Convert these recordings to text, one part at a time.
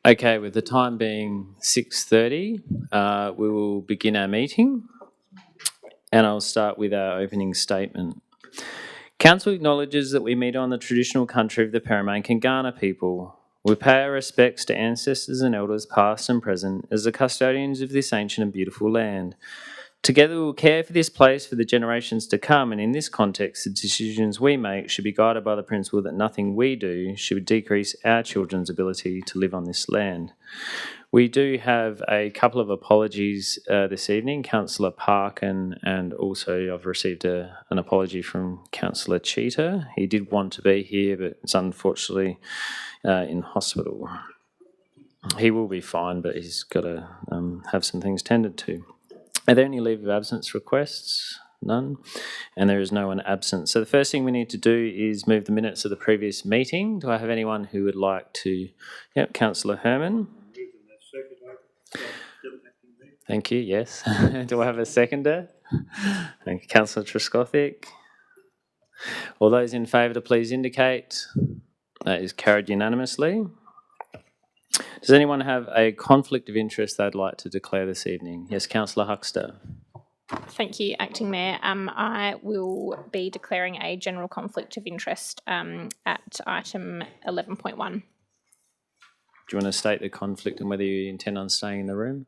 Okay, with the time being 6:30, we will begin our meeting, and I'll start with our opening statement. Council acknowledges that we meet on the traditional country of the Peramane Kangana people. We pay our respects to ancestors and elders past and present as the custodians of this ancient and beautiful land. Together we will care for this place for the generations to come, and in this context, the decisions we make should be guided by the principle that nothing we do should decrease our children's ability to live on this land. We do have a couple of apologies this evening, Councillor Parkin, and also I've received an apology from Councillor Cheetah. He did want to be here, but is unfortunately in hospital. He will be fine, but he's got to have some things tended to. Are there any leave of absence requests? None. And there is no one absent. So the first thing we need to do is move the minutes of the previous meeting. Do I have anyone who would like to? Yep, Councillor Herman. Thank you, yes. Do I have a seconder? Thank you, Councillor Trescothick. All those in favour to please indicate. That is carried unanimously. Does anyone have a conflict of interest they'd like to declare this evening? Yes, Councillor Huckster. Thank you, Acting Mayor. I will be declaring a general conflict of interest at item 11.1. Do you want to state the conflict and whether you intend on staying in the room?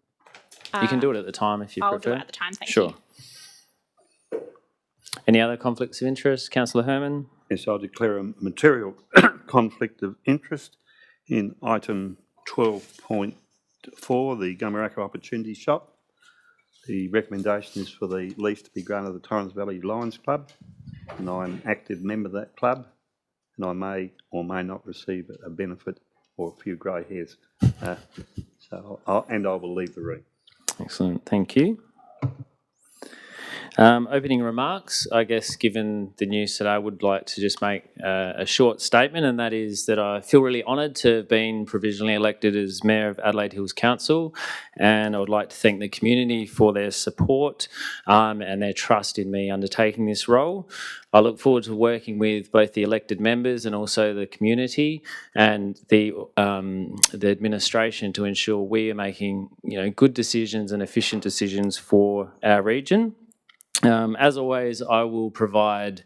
You can do it at the time if you prefer. I'll do it at the time, thank you. Sure. Any other conflicts of interest? Councillor Herman? Yes, I'll declare a material conflict of interest in item 12.4, the Gumaraka Opportunity Shop. The recommendation is for the lease to be granted to the Torrens Valley Lions Club, and I'm an active member of that club, and I may or may not receive a benefit or a few grey hairs. So I will leave the room. Excellent, thank you. Opening remarks, I guess given the news today, I would like to just make a short statement, and that is that I feel really honoured to have been provisionally elected as Mayor of Adelaide Hills Council, and I would like to thank the community for their support and their trust in me undertaking this role. I look forward to working with both the elected members and also the community and the administration to ensure we are making good decisions and efficient decisions for our region. As always, I will provide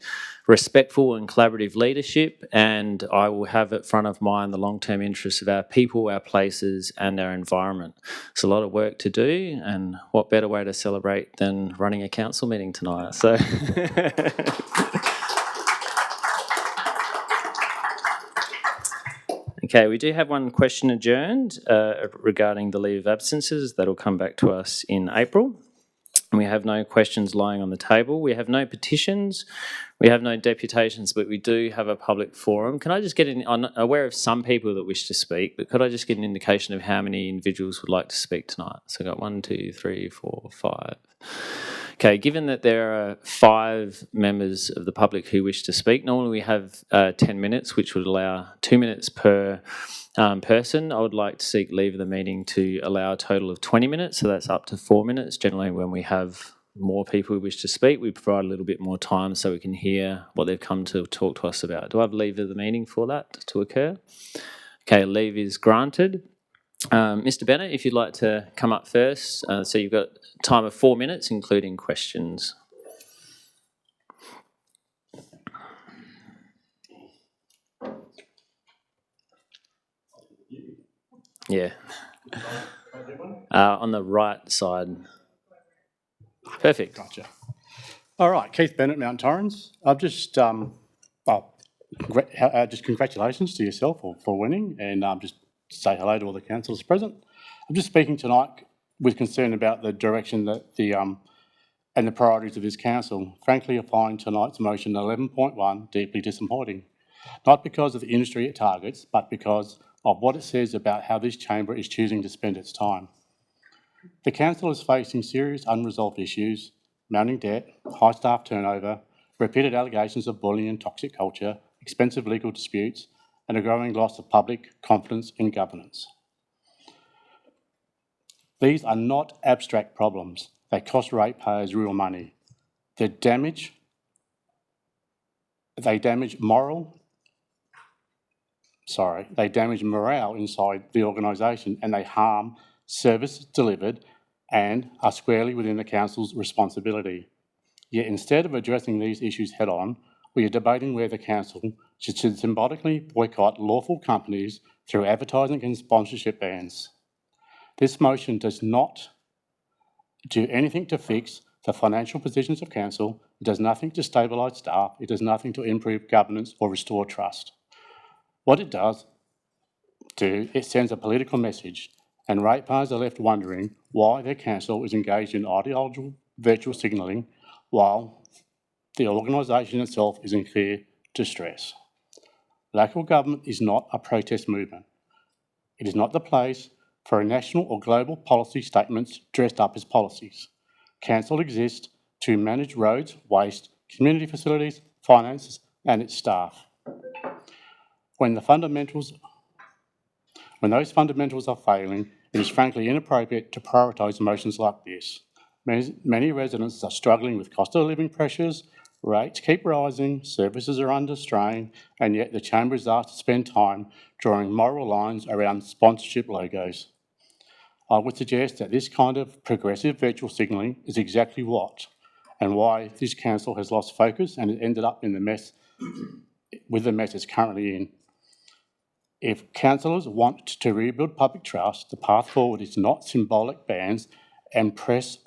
respectful and collaborative leadership, and I will have at front of mind the long-term interests of our people, our places and our environment. It's a lot of work to do, and what better way to celebrate than running a council meeting tonight? So, okay, we do have one question adjourned regarding the leave of absences. That'll come back to us in April. We have no questions lying on the table. We have no petitions. We have no deputations, but we do have a public forum. Can I just get I'm aware of some people that wish to speak, but could I just get an indication of how many individuals would like to speak tonight? So I've got 1, 2, 3, 4, 5. Okay, given that there are 5 members of the public who wish to speak, normally we have 10 minutes, which would allow 2 minutes per person. I would like to seek leave of the meeting to allow a total of 20 minutes, so that's up to 4 minutes. Generally, when we have more people who wish to speak, we provide a little bit more time so we can hear what they've come to talk to us about. Do I have leave of the meeting for that to occur? Okay, leave is granted. Mr. Bennett, if you'd like to come up first. So you've got a time of 4 minutes, including questions. Yeah. On the right side. Perfect. Gotcha. All right, Keith Bennett, Mount Torrens. I've just, just congratulations to yourself for winning, and just say hello to all the councillors present. I'm just speaking tonight with concern about the direction that and the priorities of this council. Frankly, I find tonight's motion 11.1 deeply disappointing, not because of the industry it targets, but because of what it says about how this chamber is choosing to spend its time. The council is facing serious unresolved issues, mounting debt, high staff turnover, repeated allegations of bullying and toxic culture, expensive legal disputes, and a growing loss of public confidence in governance. These are not abstract problems. They cost ratepayers real money. They damage moral they damage morale inside the organisation and they harm service delivered and are squarely within the council's responsibility. Yet instead of addressing these issues head-on, we are debating where the council should symbolically boycott lawful companies through advertising and sponsorship bans. This motion does not do anything to fix the financial positions of council, it does nothing to stabilise staff, it does nothing to improve governance or restore trust. What it does do, it sends a political message, and ratepayers are left wondering why their council is engaged in ideological virtual signalling while the organisation itself is in clear distress. Local government is not a protest movement. It is not the place for national or global policy statements dressed up as policies. Council exists to manage roads, waste, community facilities, finances and its staff. When those fundamentals are failing, it is frankly inappropriate to prioritise motions like this. Many residents are struggling with cost of living pressures, rates keep rising, services are under strain, and yet the Chamber is asked to spend time drawing moral lines around sponsorship logos. I would suggest that this kind of progressive virtual signalling is exactly what and why this council has lost focus and it ended up in the mess it's currently in. If councillors want to rebuild public trust, the path forward is not symbolic bans and press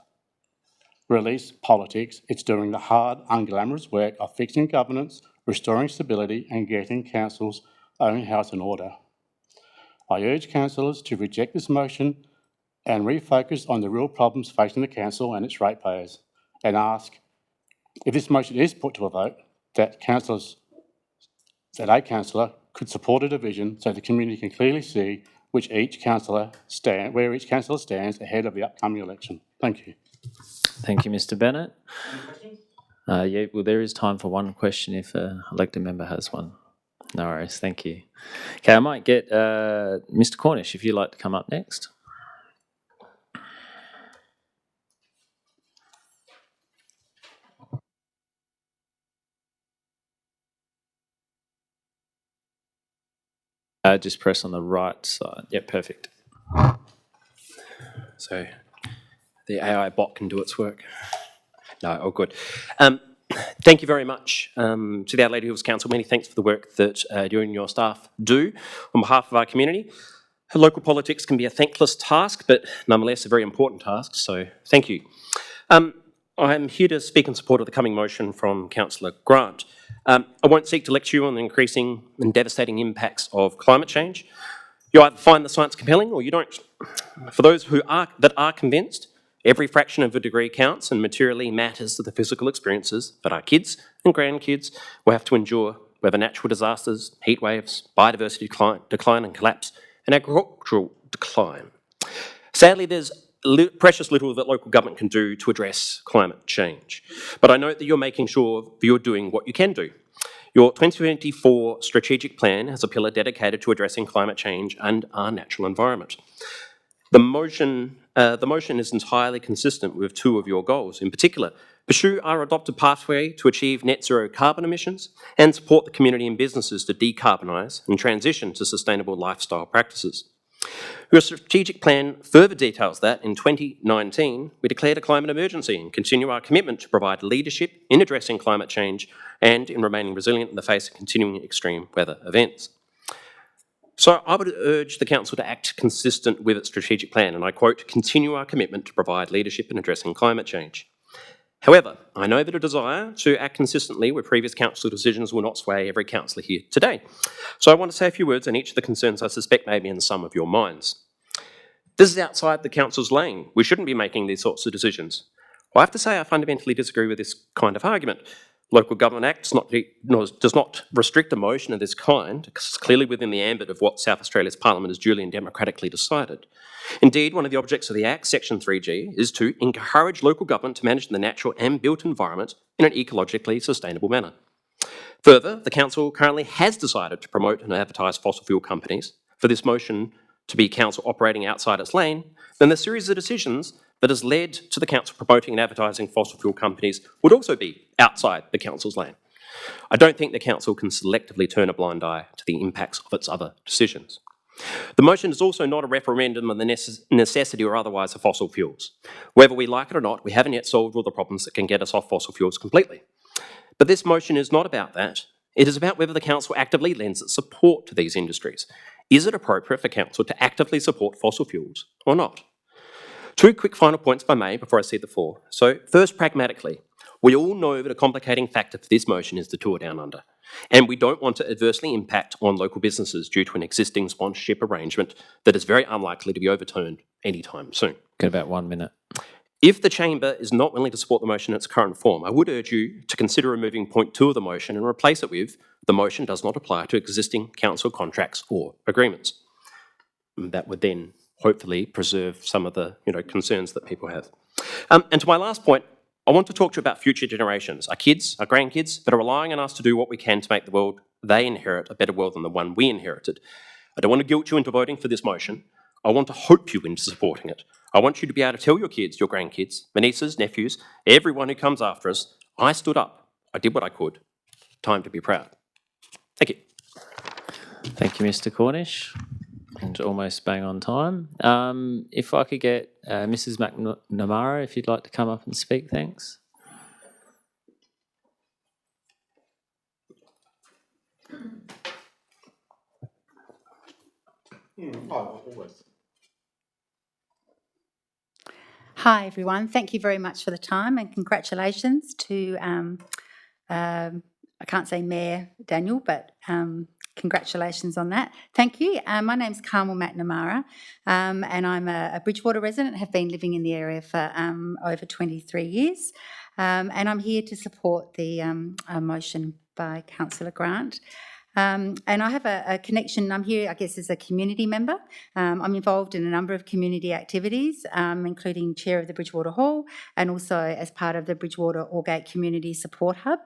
release politics, it's doing the hard, unglamorous work of fixing governance, restoring stability and getting council's own house in order. I urge councillors to reject this motion and refocus on the real problems facing the council and its ratepayers, and ask, if this motion is put to a vote, that a councillor could support a division so the community can clearly see where each councillor stands ahead of the upcoming election. Thank you. Thank you, Mr. Bennett. Yeah, well, there is time for one question if an elected member has one. No worries, thank you. Okay, I might get Mr. Cornish if you'd like to come up next. Just press on the right side. Yeah, perfect. So the AI bot can do its work. No, all good. Thank you very much to the Adelaide Hills Council. Many thanks for the work that you and your staff do on behalf of our community. Local politics can be a thankless task, but nonetheless a very important task, so thank you. I'm here to speak in support of the coming motion from Councillor Grant. I won't seek to lecture you on the increasing and devastating impacts of climate change. You either find the science compelling or you don't. For those that are convinced, every fraction of a degree counts and materially matters to the physical experiences that our kids and grandkids will have to endure, whether natural disasters, heat waves, biodiversity decline and collapse, and agricultural decline. Sadly, there's precious little that local government can do to address climate change. But I note that you're making sure that you're doing what you can do. Your 2024 strategic plan has a pillar dedicated to addressing climate change and our natural environment. The motion is entirely consistent with two of your goals. In particular, pursue our adopted pathway to achieve net zero carbon emissions and support the community and businesses to decarbonise and transition to sustainable lifestyle practices. Your strategic plan further details that in 2019, we declared a climate emergency and continue our commitment to provide leadership in addressing climate change and in remaining resilient in the face of continuing extreme weather events. So I would urge the Council to act consistent with its strategic plan, and I quote, continue our commitment to provide leadership in addressing climate change. However, I know that a desire to act consistently with previous council decisions will not sway every councillor here today. So I want to say a few words on each of the concerns I suspect may be in some of your minds. This is outside the council's lane. We shouldn't be making these sorts of decisions. Well, I have to say I fundamentally disagree with this kind of argument. Local Government Act does not restrict a motion of this kind. It's clearly within the ambit of what South Australia's Parliament has duly and democratically decided. Indeed, one of the objects of the Act, Section 3G, is to encourage local government to manage the natural and built environment in an ecologically sustainable manner. Further, the Council currently has decided to promote and advertise fossil fuel companies. For this motion to be Council operating outside its lane, then the series of decisions that has led to the Council promoting and advertising fossil fuel companies would also be outside the Council's lane. I don't think the council can selectively turn a blind eye to the impacts of its other decisions. The motion is also not a referendum on the necessity or otherwise of fossil fuels. Whether we like it or not, we haven't yet solved all the problems that can get us off fossil fuels completely. But this motion is not about that. It is about whether the council actively lends its support to these industries. Is it appropriate for council to actively support fossil fuels or not? Two quick final points, if I may, before I cede the floor. So first, pragmatically, we all know that a complicating factor for this motion is the tour down under, and we don't want to adversely impact on local businesses due to an existing sponsorship arrangement that is very unlikely to be overturned anytime soon. Got about 1 minute. If the chamber is not willing to support the motion in its current form, I would urge you to consider removing point 2 of the motion and replace it with, the motion does not apply to existing council contracts or agreements. And that would then hopefully preserve some of the concerns that people have. And to my last point, I want to talk to you about future generations, our kids, our grandkids, that are relying on us to do what we can to make the world they inherit a better world than the one we inherited. I don't want to guilt you into voting for this motion. I want to hope you into supporting it. I want you to be able to tell your kids, your grandkids, my nieces, nephews, everyone who comes after us, I stood up, I did what I could. Time to be proud. Thank you. Thank you, Mr Cornish. And almost bang on time. If I could get Mrs McNamara, if you'd like to come up and speak, thanks. Hi everyone, thank you very much for the time and congratulations to, I can't say Mayor Daniel, but congratulations on that. Thank you. My name's Carmel McNamara and I'm a Bridgewater resident, have been living in the area for over 23 years and I'm here to support the motion by Councillor Grant. And I have a connection. I'm here, I guess, as a community member. I'm involved in a number of community activities, including chair of the Bridgewater Hall and also as part of the Bridgewater Aldgate Community Support Hub,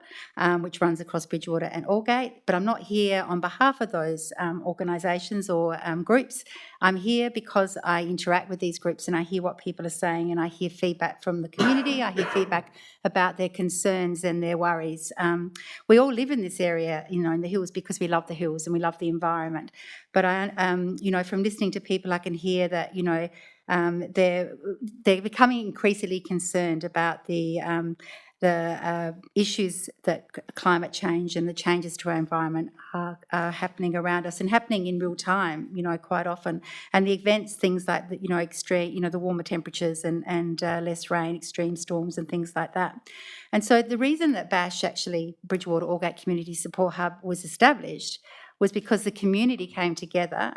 which runs across Bridgewater and Aldgate. But I'm not here on behalf of those organisations or groups. I'm here because I interact with these groups and I hear what people are saying and I hear feedback from the community. I hear feedback about their concerns and their worries. We all live in this area, in the hills because we love the hills and we love the environment. But from listening to people, I can hear that, they're becoming increasingly concerned about the issues that climate change and the changes to our environment are happening around us and happening in real time, quite often. And the events, things like the, extreme, the warmer temperatures and less rain, extreme storms and things like that. And so the reason that BASH, actually Bridgewater Aldgate Community Support Hub, was established was because the community came together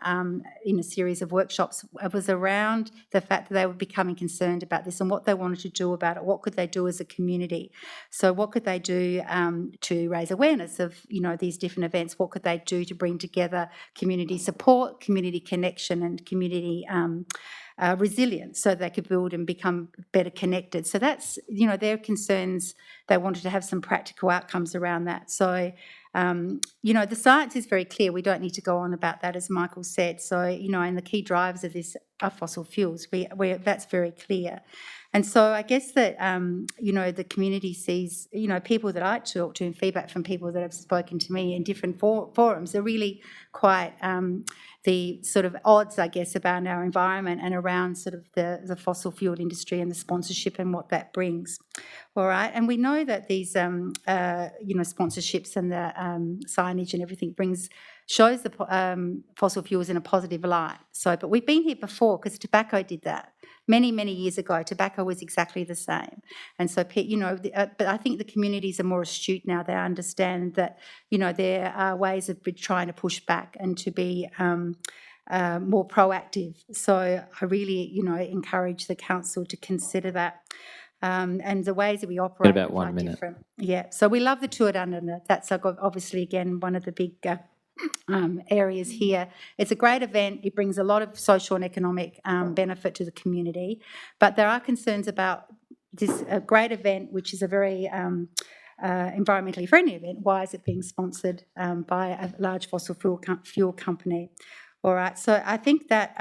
in a series of workshops. It was around the fact that they were becoming concerned about this and what they wanted to do about it. What could they do as a community? So what could they do to raise awareness of, these different events? What could they do to bring together community support, community connection and community resilience so they could build and become better connected? So that's, their concerns. They wanted to have some practical outcomes around that. So the science is very clear. We don't need to go on about that, as Michael said. So, and the key drivers of this are fossil fuels. That's very clear. And so I guess that, the community sees, people that I talk to and feedback from people that have spoken to me in different forums are really quite the sort of odds, I guess, about our environment and around sort of the fossil fuel industry and the sponsorship and what that brings. All right. And we know that these, sponsorships and the signage and everything shows the fossil fuels in a positive light. So, but we've been here before because tobacco did that. Many, many years ago, tobacco was exactly the same. And so, but I think the communities are more astute now. They understand that, there are ways of trying to push back and to be more proactive. So I really, encourage the council to consider that. And the ways that we operate about 1 are minute. different. Yeah, so we love the tour down under. That's obviously, again, one of the big areas here. It's a great event. It brings a lot of social and economic benefit to the community. But there are concerns about this great event, which is a very environmentally friendly event. Why is it being sponsored by a large fossil fuel company? All right, so I think that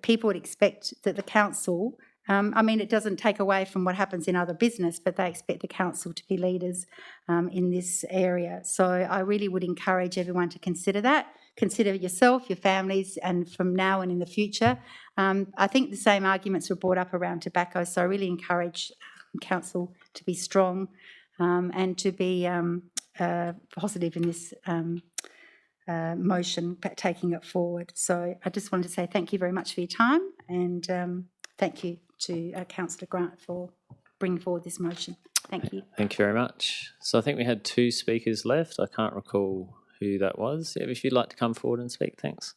people would expect that the council I mean, it doesn't take away from what happens in other business, but they expect the council to be leaders in this area. So I really would encourage everyone to consider that. Consider yourself, your families, and from now and in the future. I think the same arguments were brought up around tobacco, so I really encourage council to be strong and to be positive in this motion, taking it forward. So I just wanted to say thank you very much for your time, and thank you to Councillor Grant for bringing forward this motion. Thank you. Thank you very much. So I think we had 2 speakers left. I can't recall who that was. If you'd like to come forward and speak, thanks.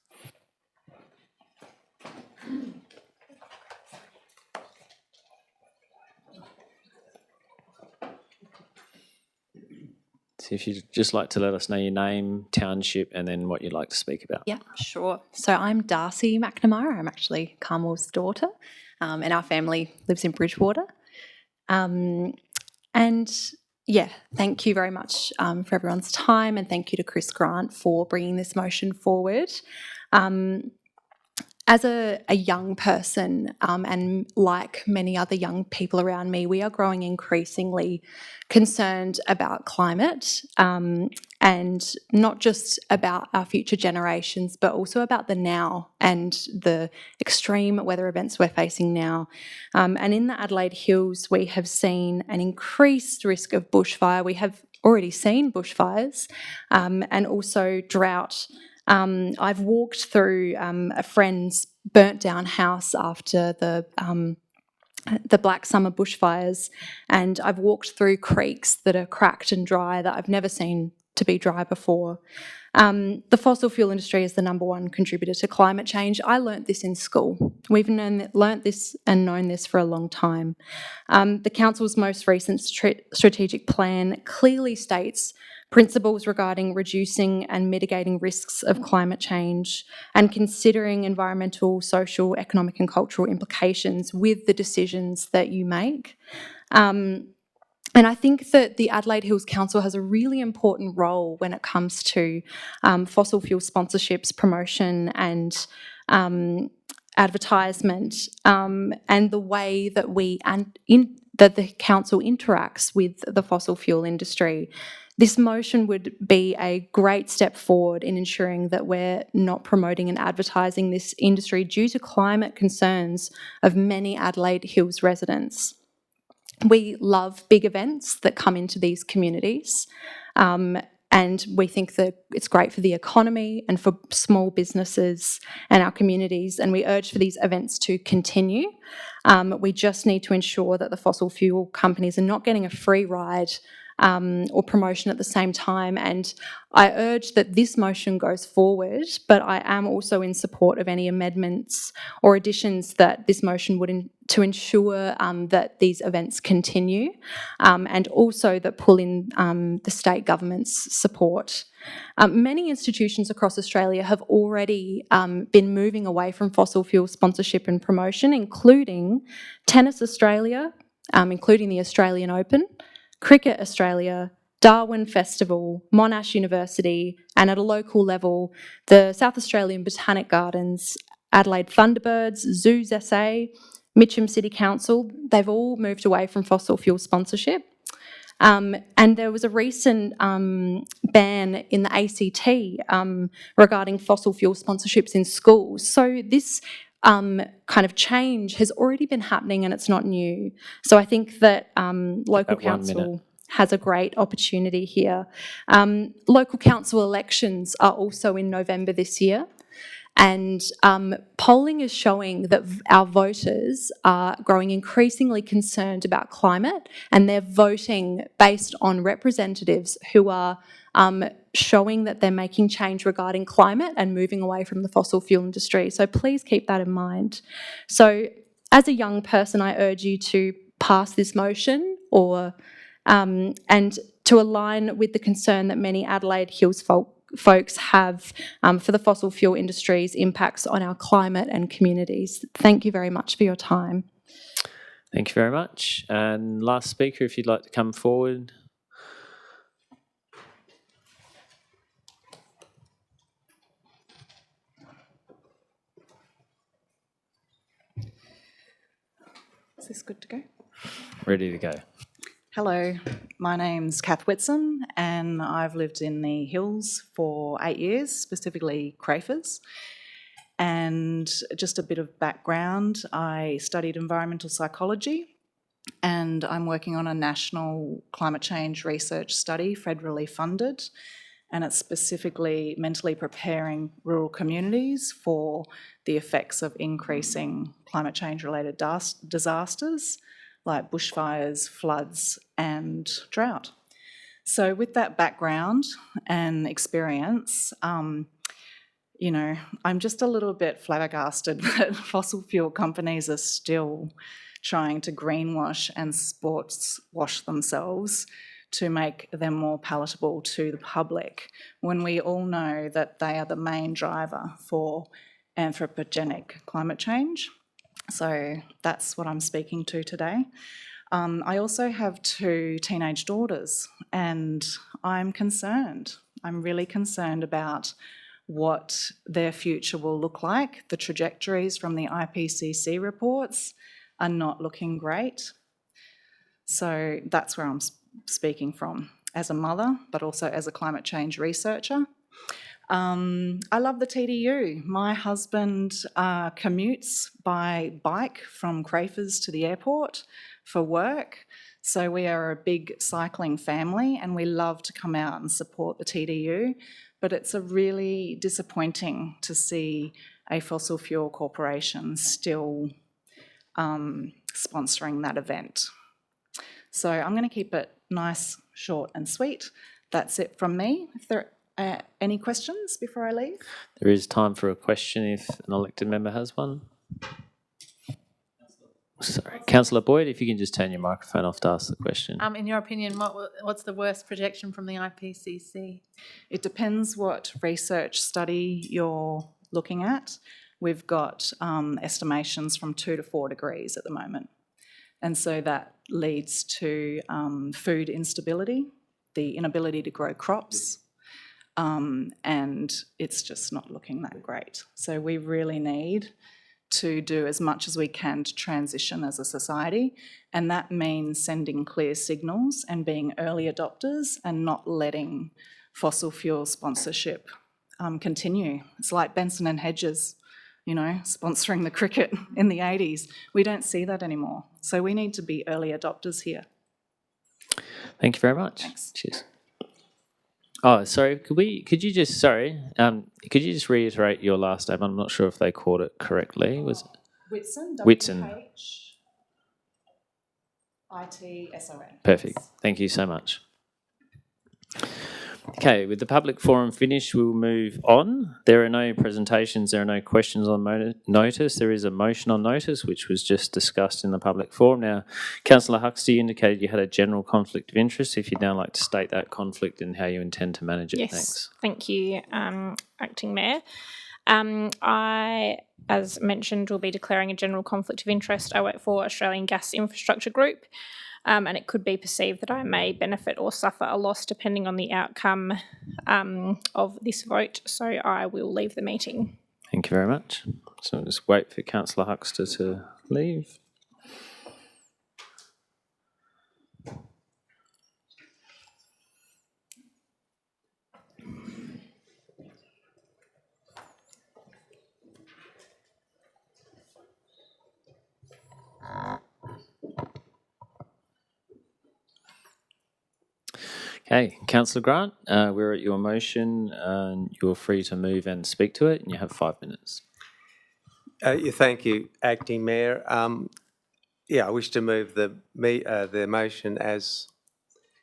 So if you'd just like to let us know your name, township, and then what you'd like to speak about. Yeah, sure. So I'm Darcy McNamara. I'm actually Carmel's daughter, and our family lives in Bridgewater. And yeah, thank you very much for everyone's time, and thank you to Chris Grant for bringing this motion forward. As a young person, and like many other young people around me, we are growing increasingly concerned about climate, and not just about our future generations, but also about the now and the extreme weather events we're facing now. And in the Adelaide Hills, we have seen an increased risk of bushfire. We have already seen bushfires, and also drought. I've walked through a friend's burnt down house after the Black Summer bushfires, and I've walked through creeks that are cracked and dry that I've never seen to be dry before. The fossil fuel industry is the #1 contributor to climate change. I learnt this in school. We've learnt this and known this for a long time. The council's most recent strategic plan clearly states principles regarding reducing and mitigating risks of climate change and considering environmental, social, economic and cultural implications with the decisions that you make. And I think that the Adelaide Hills Council has a really important role when it comes to fossil fuel sponsorships, promotion and advertisement, and the way that that the council interacts with the fossil fuel industry. This motion would be a great step forward in ensuring that we're not promoting and advertising this industry due to climate concerns of many Adelaide Hills residents. We love big events that come into these communities, and we think that it's great for the economy and for small businesses and our communities, and we urge for these events to continue. We just need to ensure that the fossil fuel companies are not getting a free ride or promotion at the same time, and I urge that this motion goes forward, but I am also in support of any amendments or additions that this motion would to ensure that these events continue, and also that pull in the state government's support. Many institutions across Australia have already been moving away from fossil fuel sponsorship and promotion, including Tennis Australia, including the Australian Open, Cricket Australia, Darwin Festival, Monash University, and at a local level, the South Australian Botanic Gardens, Adelaide Thunderbirds, Zoos SA, Mitcham City Council, they've all moved away from fossil fuel sponsorship. And there was a recent ban in the ACT regarding fossil fuel sponsorships in schools. So this kind of change has already been happening and it's not new. So I think that local council has a great opportunity here. Local council elections are also in November this year, and polling is showing that our voters are growing increasingly concerned about climate, and they're voting based on representatives who are showing that they're making change regarding climate and moving away from the fossil fuel industry. So please keep that in mind. So as a young person, I urge you to pass this motion or and to align with the concern that many Adelaide Hills folks have for the fossil fuel industry's impacts on our climate and communities. Thank you very much for your time. Thank you very much. And last speaker, if you'd like to come forward. this good to go? Ready to go. Hello, my name's Kath Whitson and I've lived in the hills for 8 years, specifically Crafers. And just a bit of background, I studied environmental psychology and I'm working on a national climate change research study, federally funded, and it's specifically mentally preparing rural communities for the effects of increasing climate change-related disasters like bushfires, floods and drought. So with that background and experience, you know, I'm just a little bit flabbergasted that fossil fuel companies are still trying to greenwash and sports wash themselves to make them more palatable to the public, when we all know that they are the main driver for anthropogenic climate change. So that's what I'm speaking to today. I also have 2 teenage daughters and I'm concerned. I'm really concerned about what their future will look like. The trajectories from the IPCC reports are not looking great. So that's where I'm speaking from as a mother, but also as a climate change researcher. I love the TDU. My husband commutes by bike from Crafers to the airport for work. So we are a big cycling family and we love to come out and support the TDU. But it's really disappointing to see a fossil fuel corporation still sponsoring that event. So I'm going to keep it nice, short and sweet. That's it from me. If there are any questions before I leave? There is time for a question if an elected member has one. Sorry, Councillor Boyd, if you can just turn your microphone off to ask the question. In your opinion, what's the worst projection from the IPCC? It depends what research study you're looking at. We've got estimations from 2 to 4 degrees at the moment. And so that leads to food instability, the inability to grow crops, and it's just not looking that great. So we really need to do as much as we can to transition as a society, and that means sending clear signals and being early adopters and not letting fossil fuel sponsorship continue. It's like Benson and Hedges, you know, sponsoring the cricket in the 80s. We don't see that anymore. So we need to be early adopters here. Thank you very much. Thanks. Cheers. Oh, sorry, could you just reiterate your last name? I'm not sure if they called it correctly. Was it? Whitson, Whitson. W-H-I-T-S-O-N. Perfect. Thank you so much. Okay, with the public forum finished, we will move on. There are no presentations, there are no questions on notice. There is a motion on notice, which was just discussed in the public forum. Now, Councillor Huxter, you indicated you had a general conflict of interest. If you'd now like to state that conflict and how you intend to manage it. Yes, Thanks. thank you, Acting Mayor. I, as mentioned, will be declaring a general conflict of interest. I work for Australian Gas Infrastructure Group. And it could be perceived that I may benefit or suffer a loss depending on the outcome of this vote, so I will leave the meeting. Thank you very much. So I'll just wait for Councillor Huxter to leave. Okay, Councillor Grant, we're at your motion and you're free to move and speak to it, and you have 5 minutes. Thank you, Acting Mayor. I wish to move the motion as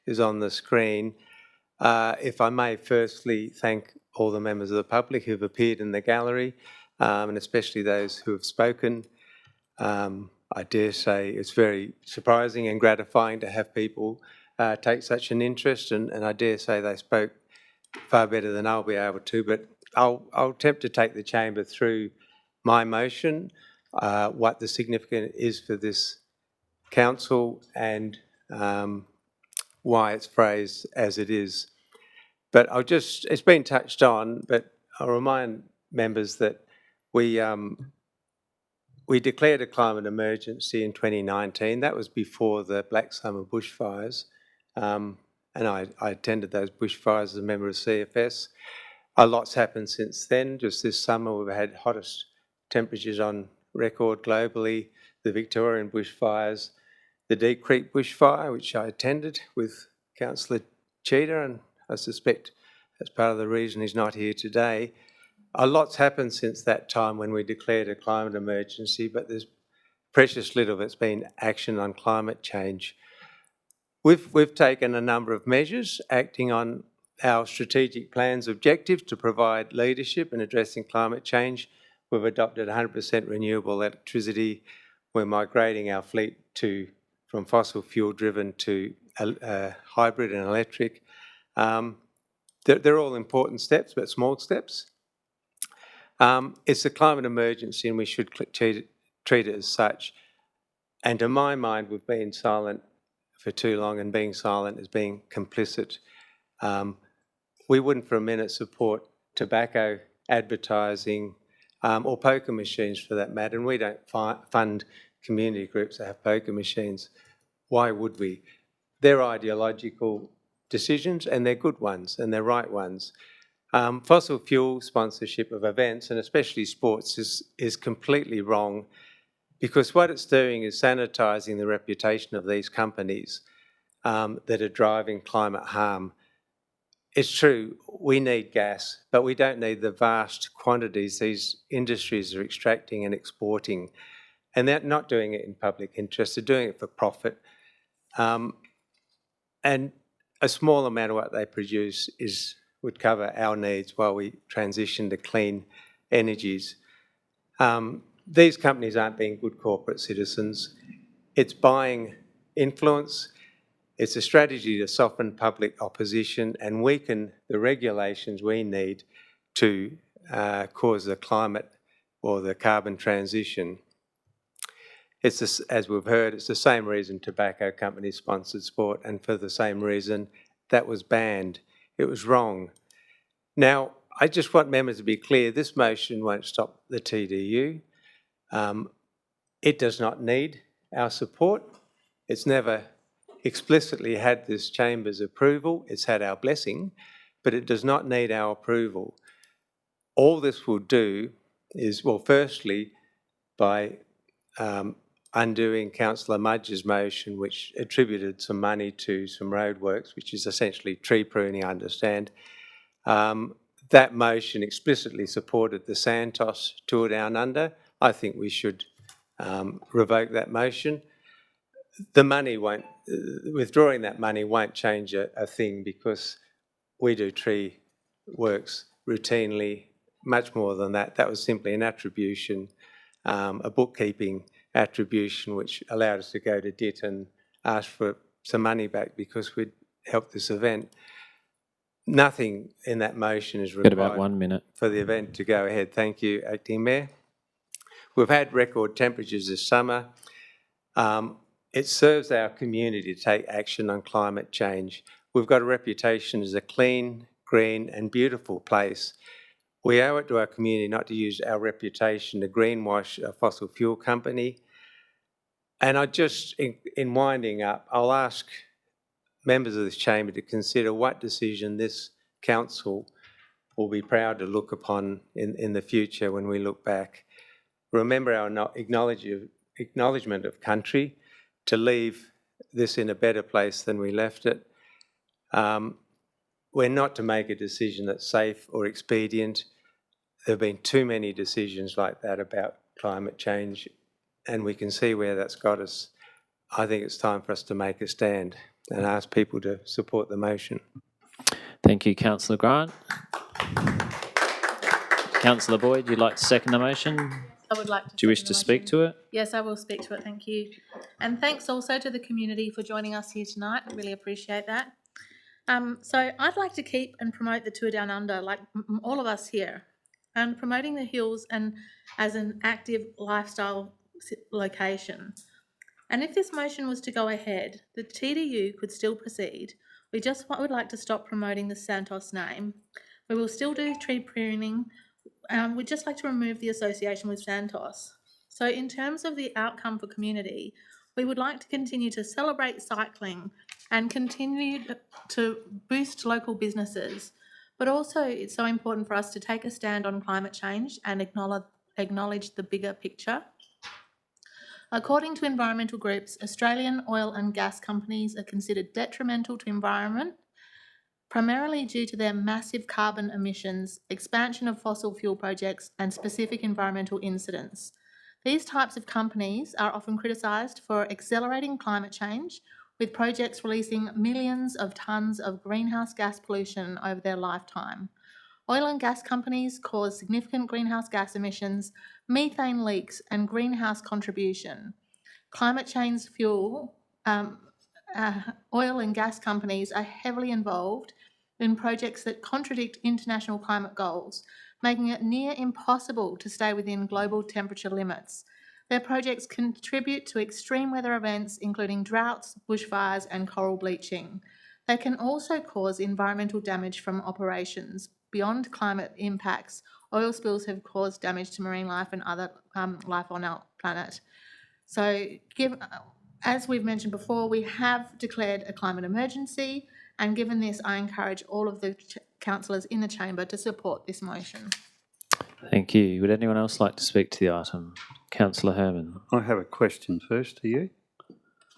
is on the screen. If I may firstly thank all the members of the public who have appeared in the gallery, and especially those who have spoken. I dare say it's very surprising and gratifying to have people take such an interest, and I dare say they spoke far better than I'll be able to, but I'll attempt to take the chamber through my motion, what the significance is for this council and why it's phrased as it is. But it's been touched on, but I'll remind members that we we declared a climate emergency in 2019. That was before the Black Summer bushfires. And I attended those bushfires as a member of CFS. A lot's happened since then. Just this summer, we've had hottest temperatures on record globally, the Victorian bushfires, the Deep Creek bushfire, which I attended with Councillor Cheetah, and I suspect that's part of the reason he's not here today. A lot's happened since that time when we declared a climate emergency, but there's precious little that's been action on climate change. We've taken a number of measures acting on our strategic plan's objectives to provide leadership in addressing climate change. We've adopted 100% renewable electricity. We're migrating our fleet from fossil fuel driven to hybrid and electric. They're all important steps, but small steps. It's a climate emergency and we should treat it as such. And to my mind, we've been silent for too long, and being silent is being complicit. We wouldn't for a minute support tobacco advertising or poker machines for that matter, and we don't fund community groups that have poker machines. Why would we? They're ideological decisions and they're good ones and they're right ones. Fossil fuel sponsorship of events, and especially sports, is completely wrong, because what it's doing is sanitising the reputation of these companies that are driving climate harm. It's true, we need gas, but we don't need the vast quantities these industries are extracting and exporting. And they're not doing it in public interest, they're doing it for profit. And a small amount of what they produce would cover our needs while we transition to clean energies. These companies aren't being good corporate citizens. It's buying influence. It's a strategy to soften public opposition and weaken the regulations we need to cause the climate or the carbon transition. It's, as we've heard, it's the same reason tobacco companies sponsored sport, and for the same reason that was banned. It was wrong. Now, I just want members to be clear, this motion won't stop the TDU. It does not need our support. It's never explicitly had this chamber's approval. It's had our blessing, but it does not need our approval. All this will do is, well, firstly, by undoing Councillor Mudge's motion, which attributed some money to some roadworks, which is essentially tree pruning, I understand. That motion explicitly supported the Santos Tour Down Under. I think we should revoke that motion. The money won't, withdrawing that money won't change a thing, because we do tree works routinely, much more than that. That was simply an attribution, a bookkeeping attribution, which allowed us to go to DIT and ask for some money back because we'd helped this event. Nothing in that motion is required. Got about 1 minute. For the event to go ahead. Thank you, Acting Mayor. We've had record temperatures this summer. It serves our community to take action on climate change. We've got a reputation as a clean, green and beautiful place. We owe it to our community not to use our reputation to greenwash a fossil fuel company. And I just, in winding up, I'll ask members of this chamber to consider what decision this council will be proud to look upon in the future when we look back. Remember our acknowledgement of country, to leave this in a better place than we left it. We're not to make a decision that's safe or expedient. There have been too many decisions like that about climate change, and we can see where that's got us. I think it's time for us to make a stand and ask people to support the motion. Thank you, Councillor Grant. Councillor Boyd, you'd like to second the motion? I would like to. Do you wish to speak to it? Yes, I will speak to it, thank you. And thanks also to the community for joining us here tonight, I really appreciate that. So I'd like to keep and promote the Tour Down Under, like all of us here, and promoting the hills and as an active lifestyle location. And if this motion was to go ahead, the TDU could still proceed. We just would like to stop promoting the Santos name. We will still do tree pruning. We'd just like to remove the association with Santos. So in terms of the outcome for community, we would like to continue to celebrate cycling and continue to boost local businesses. But also it's so important for us to take a stand on climate change and acknowledge the bigger picture. According to environmental groups, Australian oil and gas companies are considered detrimental to environment, primarily due to their massive carbon emissions, expansion of fossil fuel projects, and specific environmental incidents. These types of companies are often criticised for accelerating climate change, with projects releasing millions of tonnes of greenhouse gas pollution over their lifetime. Oil and gas companies cause significant greenhouse gas emissions, methane leaks, and greenhouse contribution. Climate change fuel, oil and gas companies are heavily involved in projects that contradict international climate goals, making it near impossible to stay within global temperature limits. Their projects contribute to extreme weather events, including droughts, bushfires, and coral bleaching. They can also cause environmental damage from operations. Beyond climate impacts, oil spills have caused damage to marine life and other life on our planet. So, as we've mentioned before, we have declared a climate emergency, and given this, I encourage all of the councillors in the chamber to support this motion. Thank you. Would anyone else like to speak to the item? Councillor Herman. I have a question first to you.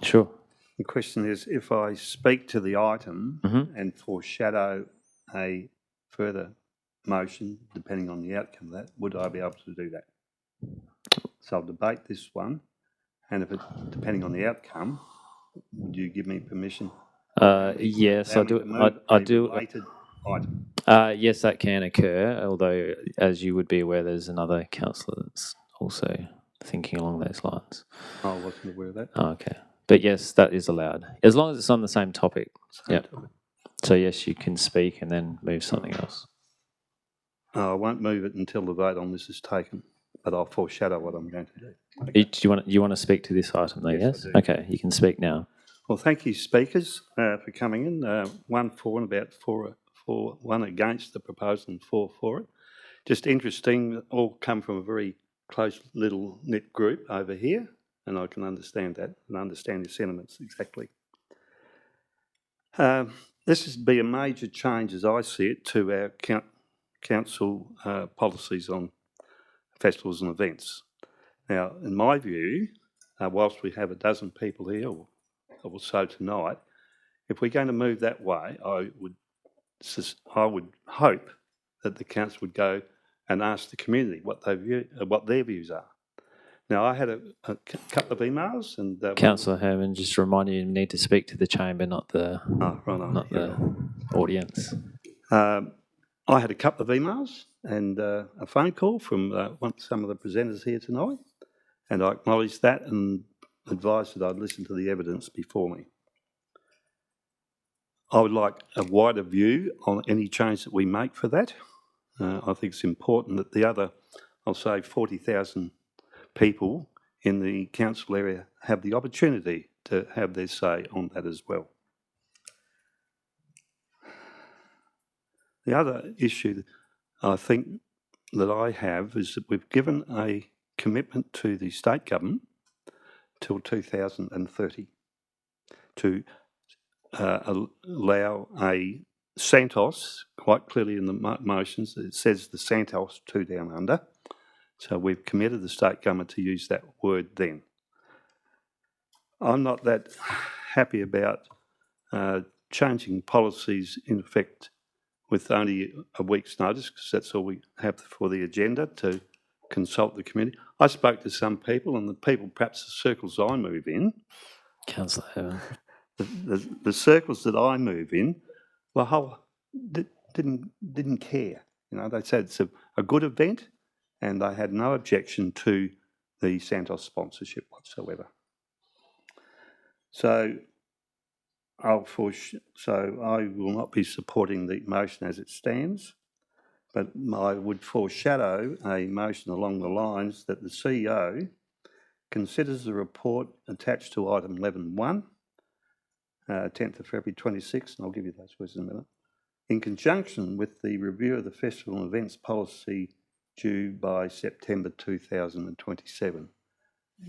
Sure. The question is, if I speak to the item and foreshadow a further motion, depending on the outcome of that, would I be able to do that? So I'll debate this one, and if it, depending on the outcome, would you give me permission? Yes, I do. I do. Related item. Yes, that can occur, although, as you would be aware, there's another councillor that's also thinking along those lines. I wasn't aware of that. Oh, okay. But yes, that is allowed, as long as it's on the same topic. Yeah. So yes, you can speak and then move something else. I won't move it until the vote on this is taken, but I'll foreshadow what I'm going to do. Do you want to speak to this item though, yes? I do. Okay, you can speak now. Well, thank you, speakers, for coming in. 1 for and about 1 against the proposal and 4 for it. Just interesting, all come from a very close little knit group over here, and I can understand that and understand your sentiments exactly. This would be a major change, as I see it, to our council policies on festivals and events. Now, in my view, whilst we have a dozen people here, or so tonight, if we're going to move that way, I would hope that the council would go and ask the community what their views are. Now, I had a couple of emails, and Councillor Herman, just remind you need to speak to the chamber, not the audience. I had a couple of emails and a phone call from some of the presenters here tonight, and I acknowledged that and advised that I'd listen to the evidence before me. I would like a wider view on any change that we make for that. I think it's important that the other, I'll say 40,000 people in the council area have the opportunity to have their say on that as well. The other issue I think that I have is that we've given a commitment to the state government till 2030 to allow a Santos, quite clearly in the motions, it says the Santos 2 Down Under. So we've committed the state government to use that word then. I'm not that happy about changing policies in effect with only a week's notice, because that's all we have for the agenda, to consult the community. I spoke to some people, and the people, perhaps the circles I move in, Councillor Herman. the circles that I move in, didn't care. You know, they said it's a good event, and they had no objection to the Santos sponsorship whatsoever. So I will not be supporting the motion as it stands, but I would foreshadow a motion along the lines that the CEO considers the report attached to item 11.1, 10th of February 26, and I'll give you those words in a minute, in conjunction with the review of the festival and events policy due by September 2027.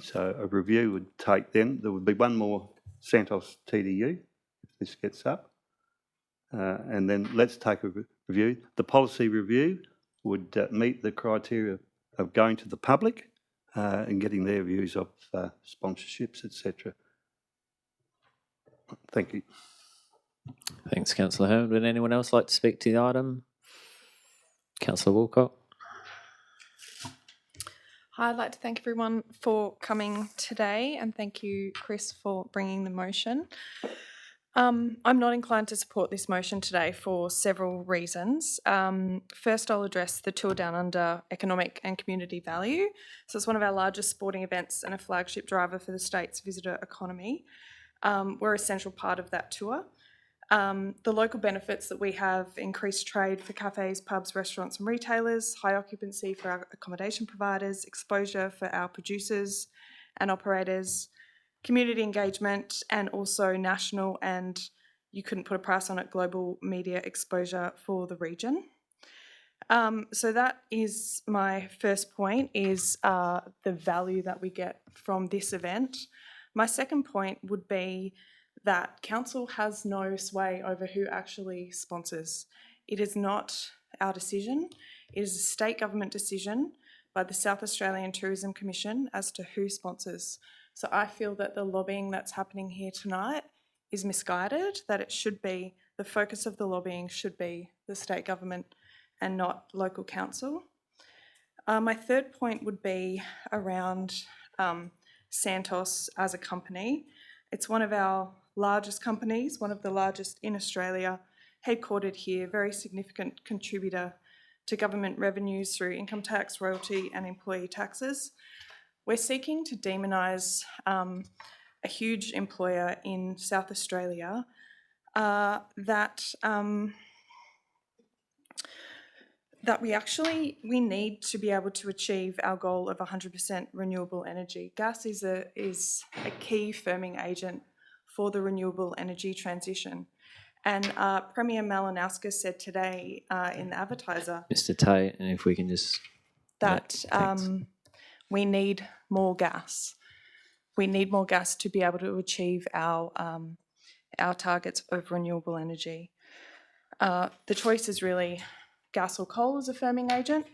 So a review would take then, there would be one more Santos TDU if this gets up. And then let's take a review. The policy review would meet the criteria of going to the public and getting their views of sponsorships, etc. Thank you. Thanks, Councillor Hearn. Would anyone else like to speak to the item? Councillor Woolcock. Hi, I'd like to thank everyone for coming today and thank you, Chris, for bringing the motion. I'm not inclined to support this motion today for several reasons. First, I'll address the Tour Down Under economic and community value. So it's one of our largest sporting events and a flagship driver for the state's visitor economy. We're a central part of that tour. The local benefits that we have: increased trade for cafes, pubs, restaurants and retailers, high occupancy for our accommodation providers, exposure for our producers and operators, community engagement, and also national and, you couldn't put a price on it, global media exposure for the region. So that is my first point, is the value that we get from this event. My second point would be that council has no sway over who actually sponsors. It is not our decision. It is a state government decision by the South Australian Tourism Commission as to who sponsors. So I feel that the lobbying that's happening here tonight is misguided, that it should be, the focus of the lobbying should be the state government and not local council. My third point would be around Santos as a company. It's one of our largest companies, one of the largest in Australia, headquartered here, very significant contributor to government revenues through income tax, royalty and employee taxes. We're seeking to demonise a huge employer in South Australia that we need to be able to achieve our goal of 100% renewable energy. Gas is a key firming agent for the renewable energy transition. And Premier Malinowskis said today in the Advertiser Mr Tate, and if we can just... that we need more gas. We need more gas to be able to achieve our targets of renewable energy. The choice is really gas or coal as a firming agent,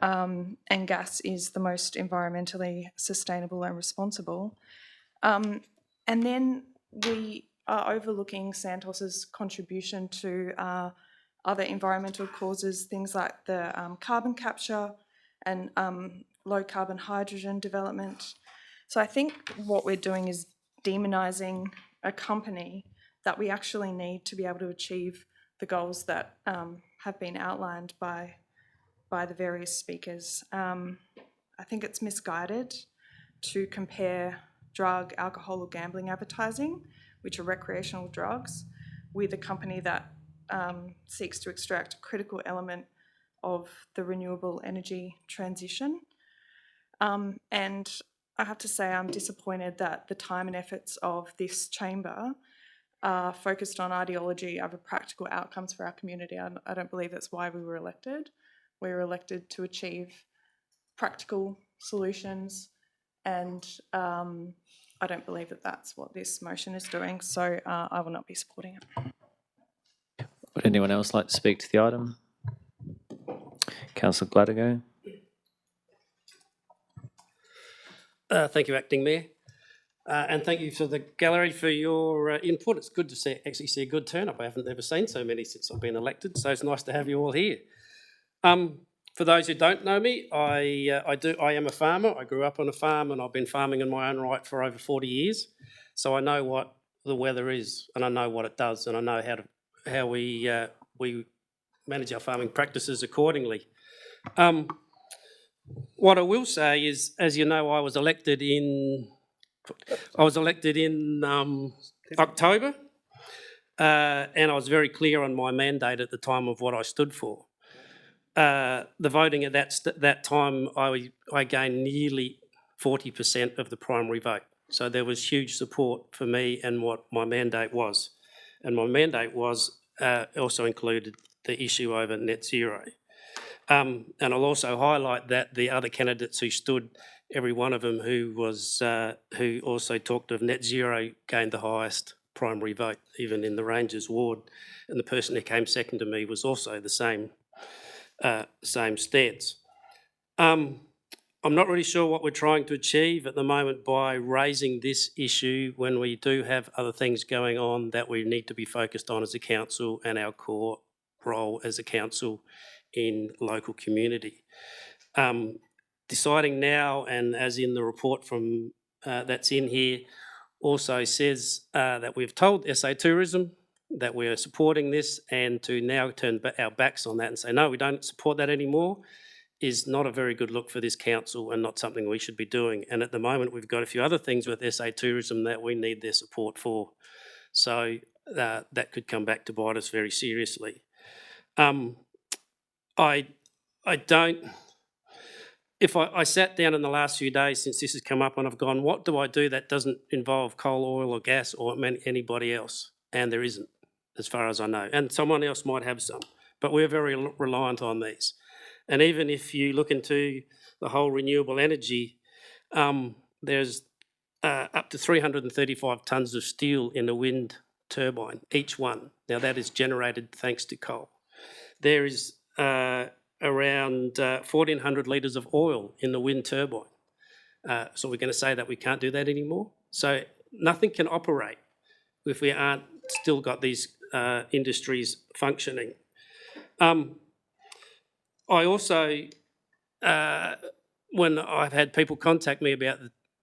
and gas is the most environmentally sustainable and responsible. And then we are overlooking Santos's contribution to other environmental causes, things like the carbon capture and low carbon hydrogen development. So I think what we're doing is demonising a company that we actually need to be able to achieve the goals that have been outlined by the various speakers. I think it's misguided to compare drug, alcohol or gambling advertising, which are recreational drugs, with a company that seeks to extract a critical element of the renewable energy transition. And I have to say I'm disappointed that the time and efforts of this chamber are focused on ideology over practical outcomes for our community. I don't believe that's why we were elected. We were elected to achieve practical solutions, and I don't believe that that's what this motion is doing, so I will not be supporting it. Would anyone else like to speak to the item? Councillor Gladego. Thank you, Acting Mayor. And thank you to the gallery for your input. It's good to actually see a good turn-up. I haven't ever seen so many since I've been elected, so it's nice to have you all here. For those who don't know me, I am a farmer. I grew up on a farm and I've been farming in my own right for over 40 years. So I know what the weather is and I know what it does and I know how we manage our farming practices accordingly. What I will say is, as you know, I was elected in October, and I was very clear on my mandate at the time of what I stood for. The voting at that time, I gained nearly 40% of the primary vote. So there was huge support for me and what my mandate was. And my mandate was also included the issue over net zero. And I'll also highlight that the other candidates who stood every one of them who also talked of net zero gained the highest primary vote, even in the Rangers ward. And the person who came second to me was also the same stance. I'm not really sure what we're trying to achieve at the moment by raising this issue when we do have other things going on that we need to be focused on as a council and our core role as a council in local community. Deciding now, and as in the report from that's in here, also says that we've told SA Tourism that we're supporting this, and to now turn our backs on that and say, no, we don't support that anymore, is not a very good look for this council and not something we should be doing. And at the moment, we've got a few other things with SA Tourism that we need their support for. So that could come back to bite us very seriously. I don't... If I sat down in the last few days since this has come up and I've gone, what do I do that doesn't involve coal, oil or gas or anybody else? And there isn't, as far as I know. And someone else might have some, but we're very reliant on these. And even if you look into the whole renewable energy, there's up to 335 tonnes of steel in a wind turbine, each one. Now that is generated thanks to coal. There is around 1,400 litres of oil in the wind turbine. So we're going to say that we can't do that anymore? So nothing can operate if we aren't still got these industries functioning. I also, when I've had people contact me about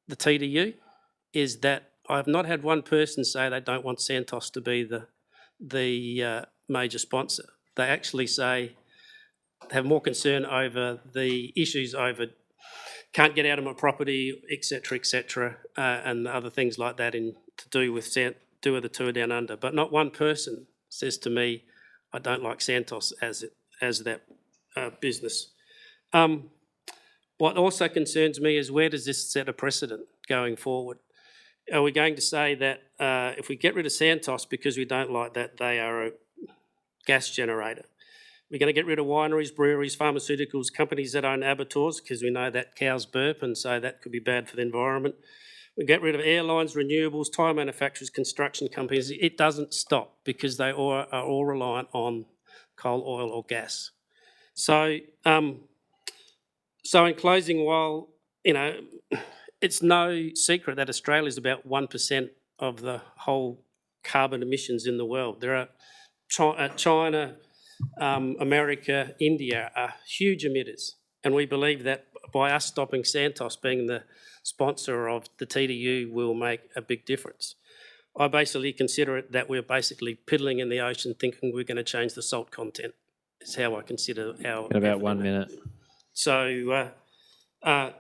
the TDU, is that I've not had one person say they don't want Santos to be the major sponsor. They actually say have more concern over the issues over can't get out of my property, etc., and other things like that to do with the Tour Down Under. But not one person says to me, I don't like Santos as that business. What also concerns me is where does this set a precedent going forward? Are we going to say that if we get rid of Santos because we don't like that they are a gas generator? We're going to get rid of wineries, breweries, pharmaceuticals, companies that own abattoirs because we know that cows burp and so that could be bad for the environment. We get rid of airlines, renewables, tyre manufacturers, construction companies. It doesn't stop because they are all reliant on coal, oil or gas. So, in closing, while, it's no secret that Australia is about 1% of the whole carbon emissions in the world. There are China, America, India are huge emitters. And we believe that by us stopping Santos being the sponsor of the TDU will make a big difference. I basically consider it that we're basically piddling in the ocean thinking we're going to change the salt content. Is how I consider our... In about 1 minute. So I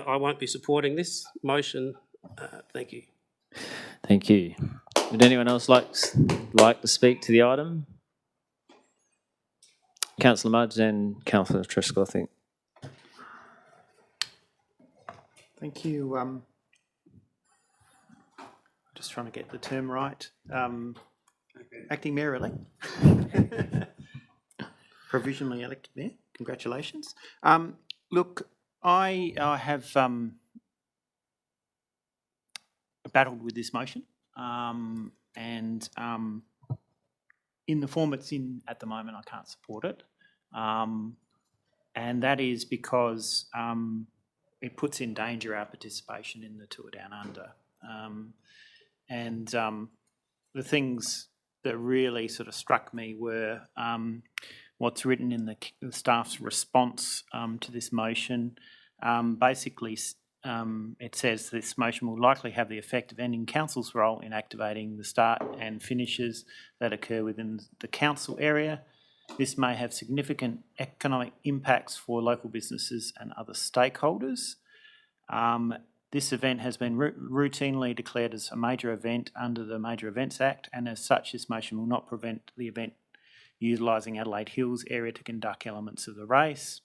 won't be supporting this motion. Thank you. Thank you. Would anyone else like to speak to the item? Councillor Mudge and Councillor Trescott, I think. Thank you. Just trying to get the term right. Acting Mayor-elect. Provisionally elected Mayor. Congratulations. Look, I have battled with this motion, and in the form it's in at the moment, I can't support it, and that is because it puts in danger our participation in the Tour Down Under, and the things that really sort of struck me were what's written in the staff's response to this motion. Basically, it says this motion will likely have the effect of ending council's role in activating the start and finishes that occur within the council area. This may have significant economic impacts for local businesses and other stakeholders. This event has been routinely declared as a major event under the Major Events Act, and as such, this motion will not prevent the event utilising Adelaide Hills area to conduct elements of the race.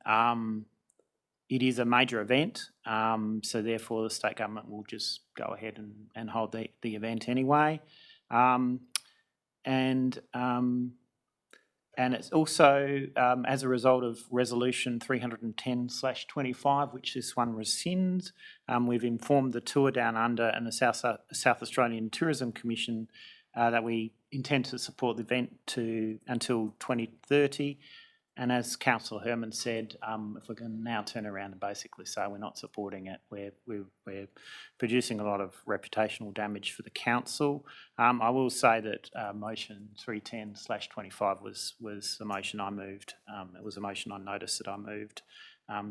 It is a major event, so therefore the state government will just go ahead and hold the event anyway. And it's also as a result of Resolution 310/25, which this one rescinds. We've informed the Tour Down Under and the South Australian Tourism Commission that we intend to support the event until 2030. And as Councillor Herman said, if we can now turn around and basically say we're not supporting it, we're producing a lot of reputational damage for the council. I will say that motion 310/25 was the motion I moved. It was a motion I noticed that I moved.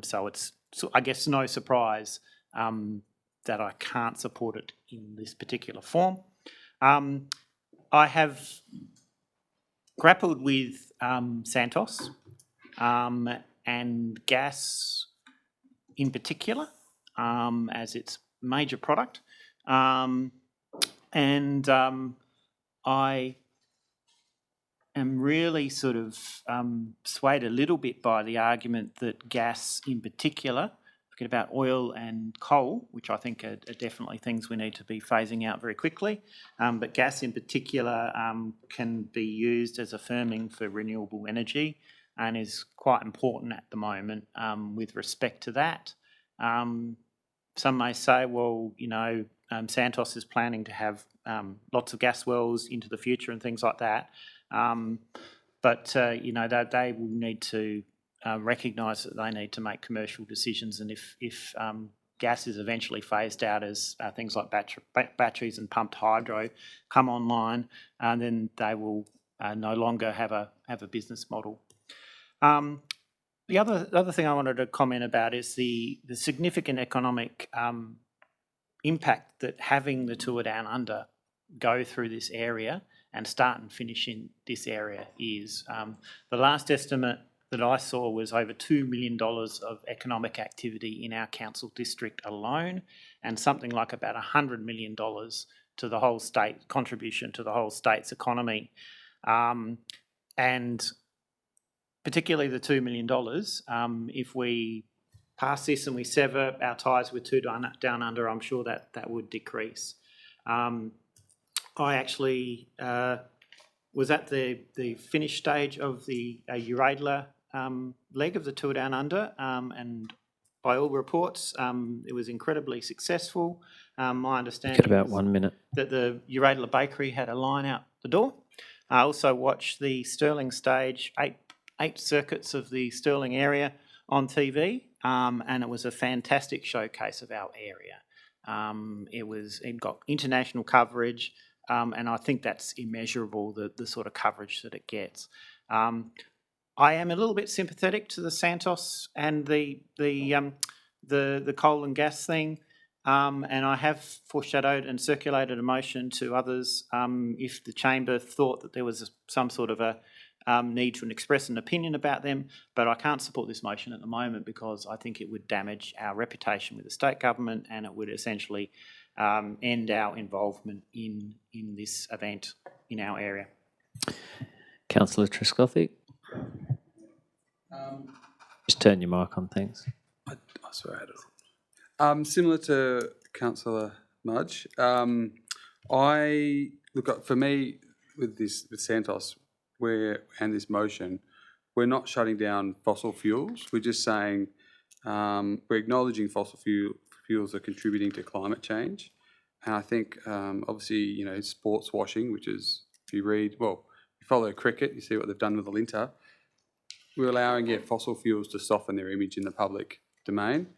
So it's, I guess, no surprise that I can't support it in this particular form. I have grappled with Santos and gas in particular as its major product. I am really sort of swayed a little bit by the argument that gas in particular, forget about oil and coal, which I think are definitely things we need to be phasing out very quickly, but gas in particular can be used as a firming for renewable energy and is quite important at the moment with respect to that. Some may say, well, you know, Santos is planning to have lots of gas wells into the future and things like that. But you know, they will need to recognise that they need to make commercial decisions, and if gas is eventually phased out as things like batteries and pumped hydro come online, then they will no longer have a business model. The other thing I wanted to comment about is the significant economic impact that having the Tour Down Under go through this area and start and finish in this area is. The last estimate that I saw was over $2 million of economic activity in our council district alone, and something like about $100 million to the whole state, contribution to the whole state's economy. And particularly the $2 million, if we pass this and we sever our ties with Tour Down Under, I'm sure that would decrease. I actually was at the finish stage of the Uradler leg of the Tour Down Under, and by all reports, it was incredibly successful. My understanding Get about 1 minute. that the Uradler Bakery had a line out the door. I also watched the Stirling stage, eight circuits of the Stirling area on TV, and it was a fantastic showcase of our area. It got international coverage, and I think that's immeasurable, the sort of coverage that it gets. I am a little bit sympathetic to the Santos and the coal and gas thing, and I have foreshadowed and circulated a motion to others if the chamber thought that there was some sort of a need to express an opinion about them, but I can't support this motion at the moment because I think it would damage our reputation with the state government, and it would essentially end our involvement in this event in our area. Councillor Trescothick. Just turn your mic on, thanks. I swear I had it. Similar to Councillor Mudge, for me with Santos, and this motion, we're not shutting down fossil fuels. We're just saying we're acknowledging fossil fuels are contributing to climate change. And I think, obviously, you know, sports washing, which is, if you follow cricket, you see what they've done with the Linter. We're allowing fossil fuels to soften their image in the public domain.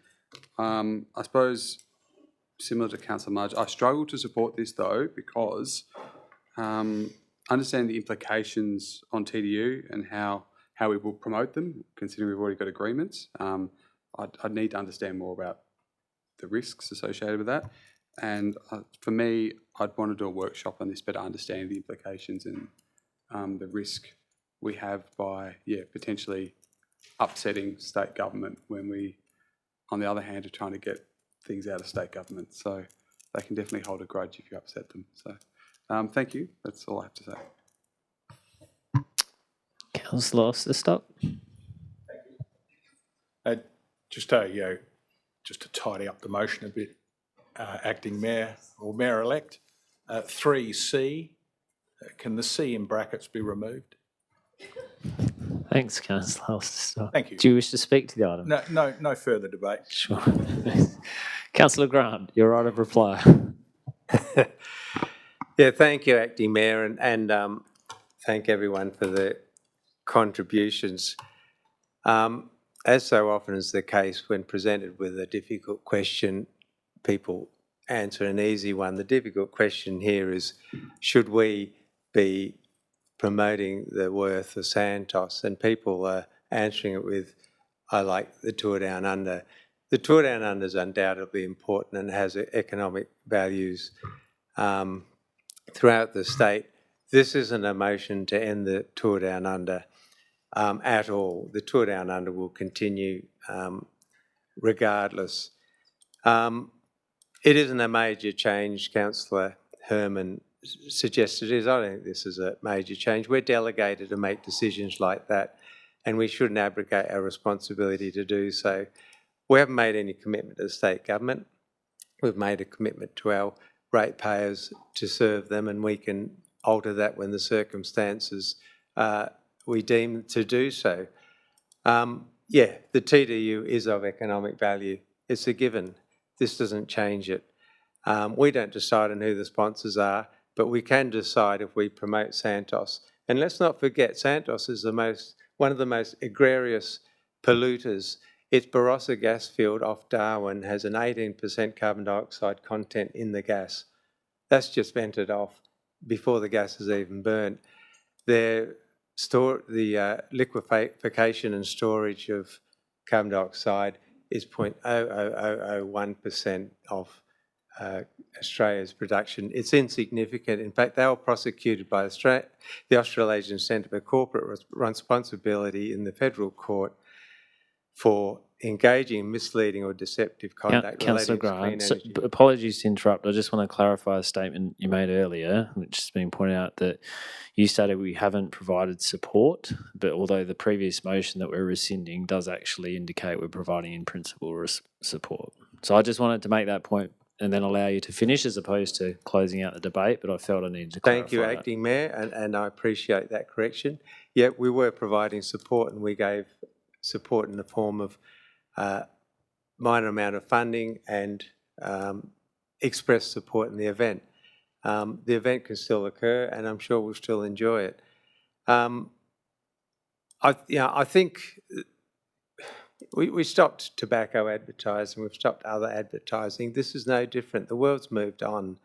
I suppose, similar to Councillor Mudge, I struggle to support this though because understand the implications on TDU and how we will promote them, considering we've already got agreements. I'd need to understand more about the risks associated with that. And for me, I'd want to do a workshop on this, better understand the implications and the risk we have by, potentially upsetting state government when we, on the other hand, are trying to get things out of state government. So they can definitely hold a grudge if you upset them. So thank you. That's all I have to say. Councillor Osterstock. Just to tidy up the motion a bit, Acting Mayor or Mayor-elect, 3C, can the C in brackets be removed? Thanks, councillor. I'll stop. Thank you. Do you wish to speak to the item? No further debate. Sure. Councillor Grant, your right of reply. Yeah, thank you, Acting Mayor, and thank everyone for the contributions. As so often is the case, when presented with a difficult question, people answer an easy one. The difficult question here is, should we be promoting the worth of Santos? And people are answering it with, I like the Tour Down Under. The Tour Down Under is undoubtedly important and has economic values throughout the state. This isn't a motion to end the Tour Down Under at all. The Tour Down Under will continue regardless. It isn't a major change, Councillor Herman suggested it is. I don't think this is a major change. We're delegated to make decisions like that, and we shouldn't abrogate our responsibility to do so. We haven't made any commitment to the state government. We've made a commitment to our ratepayers to serve them, and we can alter that when the circumstances we deem to do so. Yeah, the TDU is of economic value. It's a given. This doesn't change it. We don't decide on who the sponsors are, but we can decide if we promote Santos. And let's not forget, Santos is one of the most egregious polluters. Its Barossa gas field off Darwin has an 18% carbon dioxide content in the gas. That's just vented off before the gas is even burnt. The liquefaction and storage of carbon dioxide is 0.00001% of Australia's production. It's insignificant. In fact, they were prosecuted by the Australasian Centre for Corporate Responsibility in the federal court for engaging in misleading or deceptive conduct Councillor relating to clean Grant, so, energy. apologies to interrupt. I just want to clarify a statement you made earlier, which has been pointed out, that you stated we haven't provided support, but although the previous motion that we're rescinding does actually indicate we're providing in principle support. So I just wanted to make that point and then allow you to finish as opposed to closing out the debate, but I felt I needed to clarify Thank you, that. Acting Mayor, and I appreciate that correction. Yeah, we were providing support, and we gave support in the form of minor amount of funding and express support in the event. The event can still occur, and I'm sure we'll still enjoy it. I think we stopped tobacco advertising, we've stopped other advertising. This is no different. The world's moved on.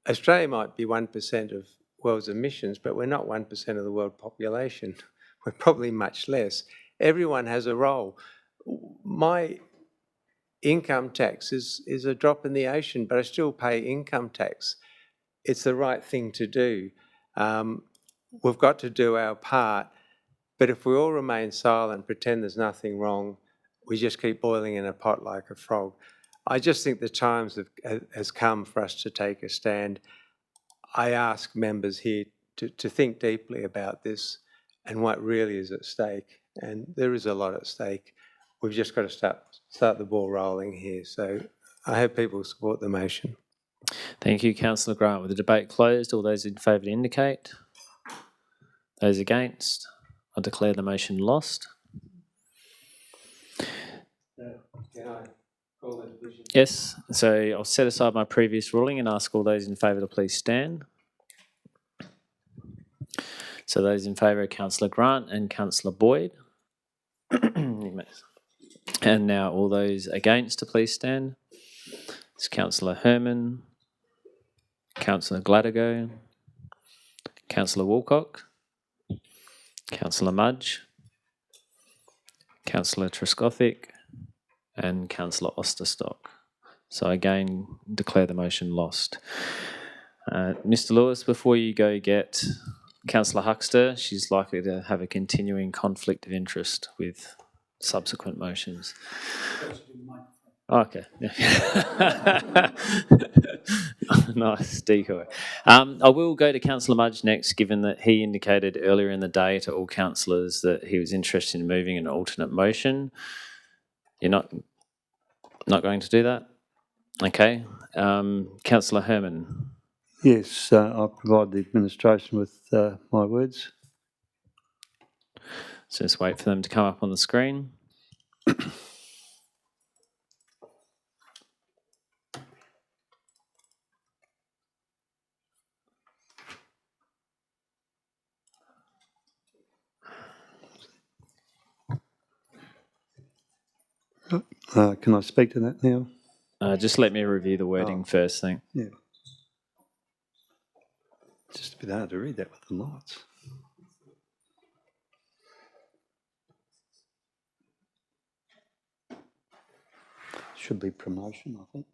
Australia might be 1% of world's emissions, but we're not 1% of the world population. We're probably much less. Everyone has a role. My income tax is a drop in the ocean, but I still pay income tax. It's the right thing to do. We've got to do our part, but if we all remain silent, pretend there's nothing wrong, we just keep boiling in a pot like a frog. I just think the time has come for us to take a stand. I ask members here to think deeply about this and what really is at stake. And there is a lot at stake. We've just got to start the ball rolling here. So I hope people support the motion. Thank you, Councillor Grant. With the debate closed, all those in favour indicate. Those against, I declare the motion lost. Can I call the division? Yes, so I'll set aside my previous ruling and ask all those in favour to please stand. So those in favour are Councillor Grant and Councillor Boyd. And now all those against to please stand. It's Councillor Herman, Councillor Gladigo, Councillor Woolcock, Councillor Mudge, Councillor Trescothick, and Councillor Osterstock. So again, declare the motion lost. Mr. Lewis, before you go get Councillor Huckster, she's likely to have a continuing conflict of interest with subsequent motions. Okay. Nice decoy. I will go to Councillor Mudge next, given that he indicated earlier in the day to all councillors that he was interested in moving an alternate motion. You're not going to do that? Okay. Councillor Herman. Yes, I'll provide the administration with my words. So just wait for them to come up on the screen. Can I speak to that now? Just let me review the wording first, thank. Yeah. Just a bit hard to read that with the lights. Should be promotion, I think.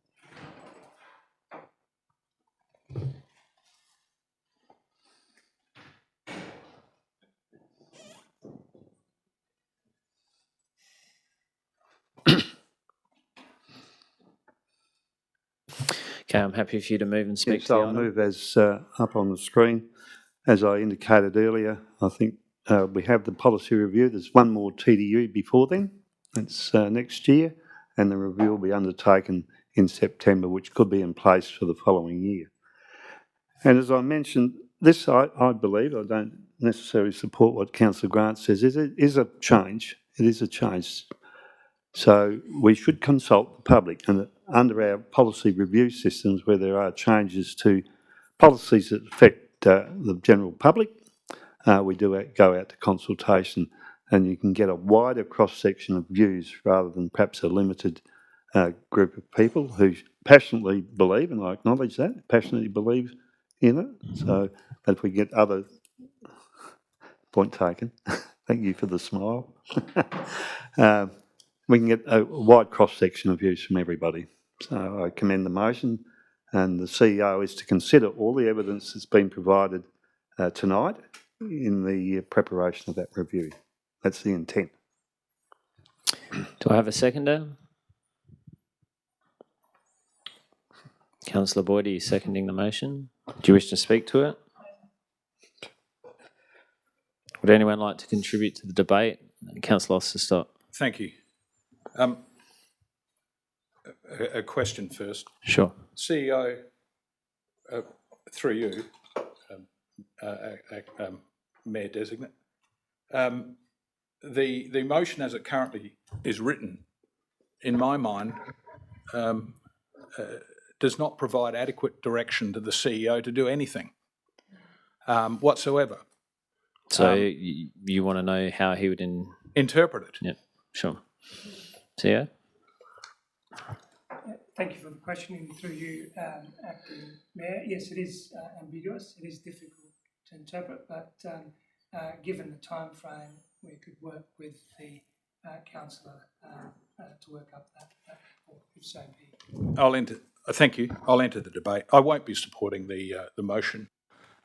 Okay, I'm happy for you to move and speak Yes, to the I'll item. move as up on the screen. As I indicated earlier, I think we have the policy review. There's one more TDU before then. It's next year, and the review will be undertaken in September, which could be in place for the following year. And as I mentioned, this, I believe, I don't necessarily support what Councillor Grant says, is a change. It is a change. So we should consult the public, and under our policy review systems where there are changes to policies that affect the general public, we do go out to consultation, and you can get a wider cross-section of views rather than perhaps a limited group of people who passionately believe, and I acknowledge that, passionately believe in it. So if we get other... Point taken. Thank you for the smile. We can get a wide cross-section of views from everybody. So I commend the motion, and the CEO is to consider all the evidence that's been provided tonight in the preparation of that review. That's the intent. Do I have a seconder? Councillor Boyd, are you seconding the motion? Do you wish to speak to it? Would anyone like to contribute to the debate? Councillor Osterstop. Thank you. A question first. Sure. CEO, through you, Mayor Designate, the motion as it currently is written, in my mind, does not provide adequate direction to the CEO to do anything whatsoever. So you want to know how he would interpret it? Yeah, sure. CEO? Thank you for the questioning through you, Acting Mayor. Yes, it is ambiguous. It is difficult to interpret, but given the time frame, we could work with the councillor to work up that report, if so be. Thank you. I'll enter the debate. I won't be supporting the motion.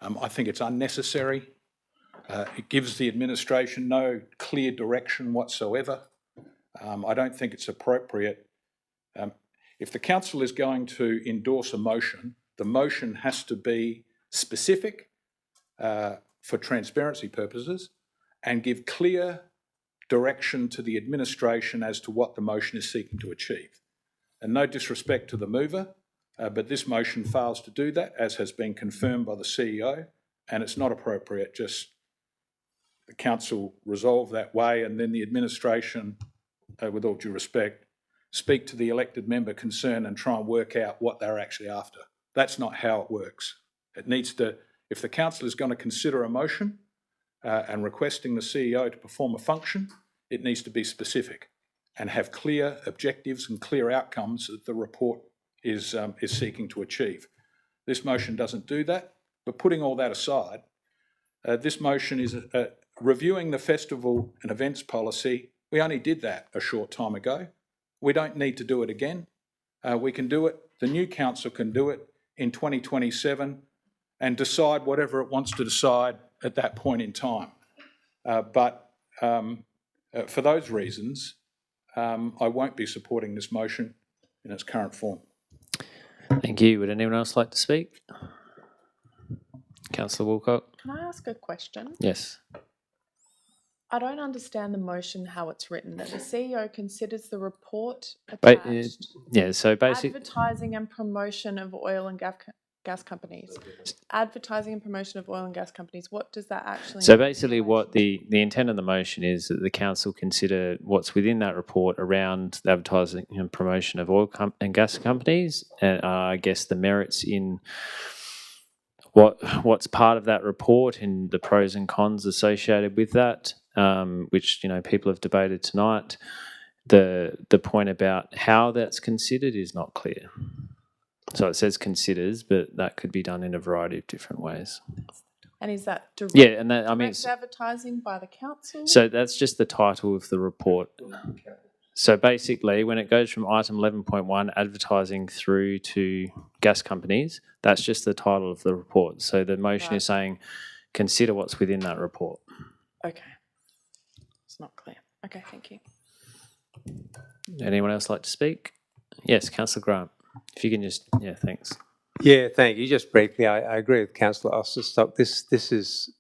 I think it's unnecessary. It gives the administration no clear direction whatsoever. I don't think it's appropriate. If the council is going to endorse a motion, the motion has to be specific for transparency purposes and give clear direction to the administration as to what the motion is seeking to achieve. And no disrespect to the mover, but this motion fails to do that, as has been confirmed by the CEO, and it's not appropriate. Just the council resolve that way, and then the administration, with all due respect, speak to the elected member concerned and try and work out what they're actually after. That's not how it works. It needs to, if the council is going to consider a motion and requesting the CEO to perform a function, it needs to be specific and have clear objectives and clear outcomes that the report is seeking to achieve. This motion doesn't do that, but putting all that aside, this motion is reviewing the festival and events policy. We only did that a short time ago. We don't need to do it again. We can do it, the new council can do it in 2027 and decide whatever it wants to decide at that point in time. But for those reasons, I won't be supporting this motion in its current form. Thank you. Would anyone else like to speak? Councillor Woolcock? Can I ask a question? Yes. I don't understand the motion, how it's written, that the CEO considers the report But, attached yeah, so basically... advertising and promotion of oil and gas companies. Advertising and promotion of oil and gas companies, what does that actually So mean? basically what the intent of the motion is that the council consider what's within that report around the advertising and promotion of oil and gas companies, and I guess the merits in what's part of that report and the pros and cons associated with that, which people have debated tonight. The point about how that's considered is not clear. So it says considers, but that could be done in a variety of different ways. And is that direct, Yeah, and that, I mean, direct advertising by the council? so that's just the title of the report. So basically, when it goes from item 11.1, advertising, through to gas companies, that's just the title of the report. So the motion is saying, consider what's within that report. Okay. It's not clear. Okay, thank you. Anyone else like to speak? Yes, Councillor Grant. If you can just, thanks. Yeah, thank you. Just briefly, I agree with Councillor Osterstock. This is,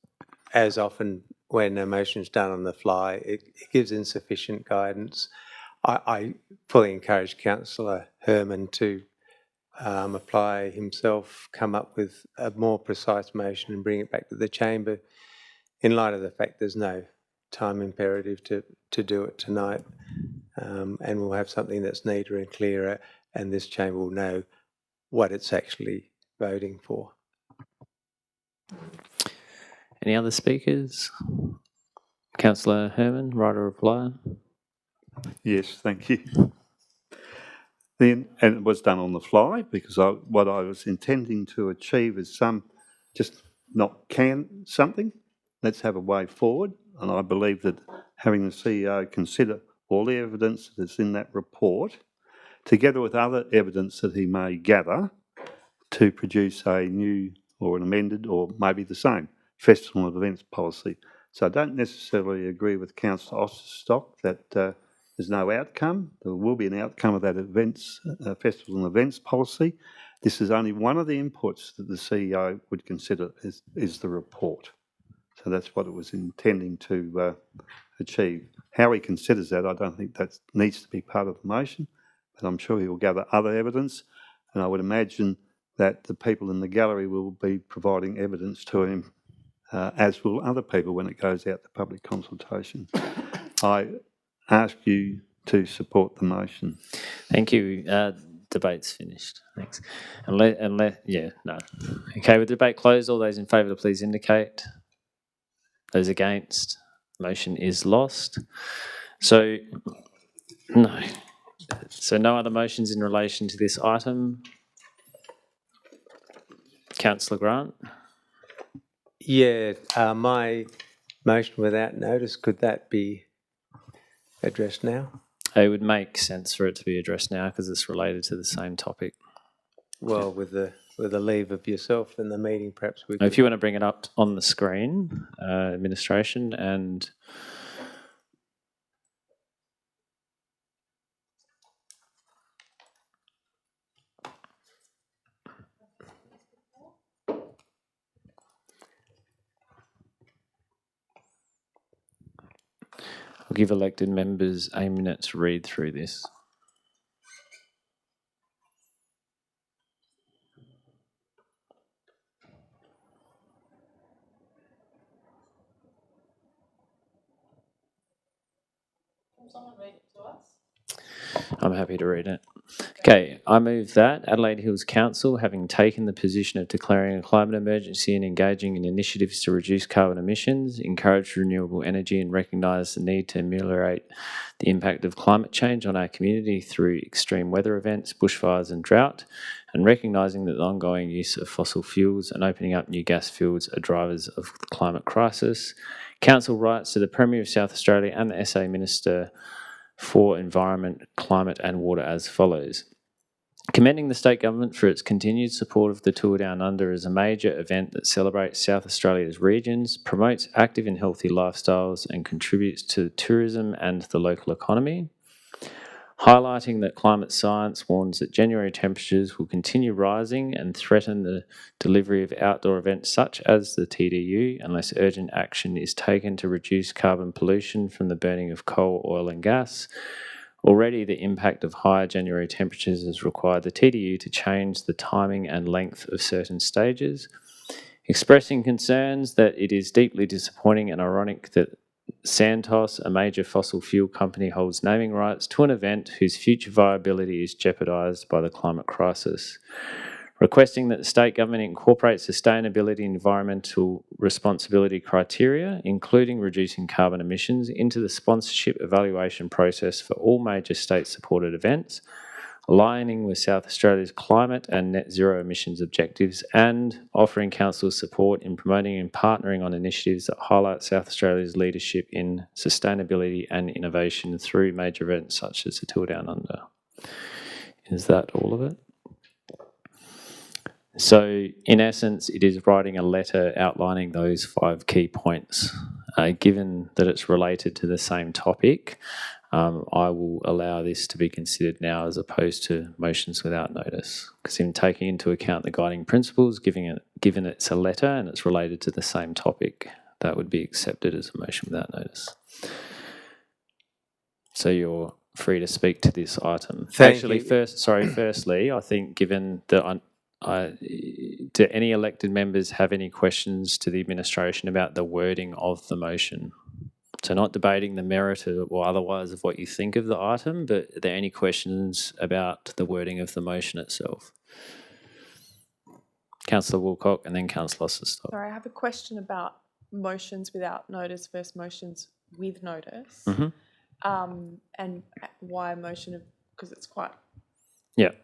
as often when a motion is done on the fly, it gives insufficient guidance. I fully encourage Councillor Herman to apply himself, come up with a more precise motion and bring it back to the chamber in light of the fact there's no time imperative to do it tonight. And we'll have something that's neater and clearer, and this chamber will know what it's actually voting for. Any other speakers? Councillor Herman, right of reply? Yes, thank you. And it was done on the fly because what I was intending to achieve is just not can something. Let's have a way forward. And I believe that having the CEO consider all the evidence that is in that report, together with other evidence that he may gather, to produce a new or an amended or maybe the same festival and events policy. So I don't necessarily agree with Councillor Osterstock that there's no outcome. There will be an outcome of that festival and events policy. This is only one of the inputs that the CEO would consider is the report. So that's what it was intending to achieve. How he considers that, I don't think that needs to be part of the motion, but I'm sure he will gather other evidence, and I would imagine that the people in the gallery will be providing evidence to him, as will other people when it goes out to public consultation. I ask you to support the motion. Thank you. Debate's finished. Thanks. No. Okay, with debate closed, all those in favour please indicate. Those against, motion is lost. So no other motions in relation to this item. Councillor Grant. Yeah, my motion without notice, could that be addressed now? It would make sense for it to be addressed now because it's related to the same topic. Well, with the leave of yourself in the meeting, perhaps we could... If you want to bring it up on the screen, administration, and I'll give elected members a minute to read through this. I'm happy to read it. Okay, I move that Adelaide Hills Council, having taken the position of declaring a climate emergency and engaging in initiatives to reduce carbon emissions, encourage renewable energy and recognise the need to ameliorate the impact of climate change on our community through extreme weather events, bushfires and drought, and recognising that the ongoing use of fossil fuels and opening up new gas fields are drivers of the climate crisis. Council writes to the Premier of South Australia and the SA Minister for Environment, Climate and Water as follows. Commending the state government for its continued support of the Tour Down Under as a major event that celebrates South Australia's regions, promotes active and healthy lifestyles and contributes to tourism and the local economy. Highlighting that climate science warns that January temperatures will continue rising and threaten the delivery of outdoor events such as the TDU unless urgent action is taken to reduce carbon pollution from the burning of coal, oil and gas. Already, the impact of higher January temperatures has required the TDU to change the timing and length of certain stages, expressing concerns that it is deeply disappointing and ironic that Santos, a major fossil fuel company, holds naming rights to an event whose future viability is jeopardised by the climate crisis. Requesting that the state government incorporate sustainability and environmental responsibility criteria, including reducing carbon emissions, into the sponsorship evaluation process for all major state-supported events, aligning with South Australia's climate and net zero emissions objectives, and offering council support in promoting and partnering on initiatives that highlight South Australia's leadership in sustainability and innovation through major events such as the Tour Down Under. Is that all of it? So, in essence, it is writing a letter outlining those 5 key points. Given that it's related to the same topic, I will allow this to be considered now as opposed to motions without notice. Because in taking into account the guiding principles, given it's a letter and it's related to the same topic, that would be accepted as a motion without notice. So you're free to speak to this item. Actually, firstly, I think given that do any elected members have any questions to the administration about the wording of the motion? So not debating the merit or otherwise of what you think of the item, but are there any questions about the wording of the motion itself? Councillor Woolcock and then Councillor Sestop. Sorry, I have a question about motions without notice versus motions with notice. And why a motion because it's quite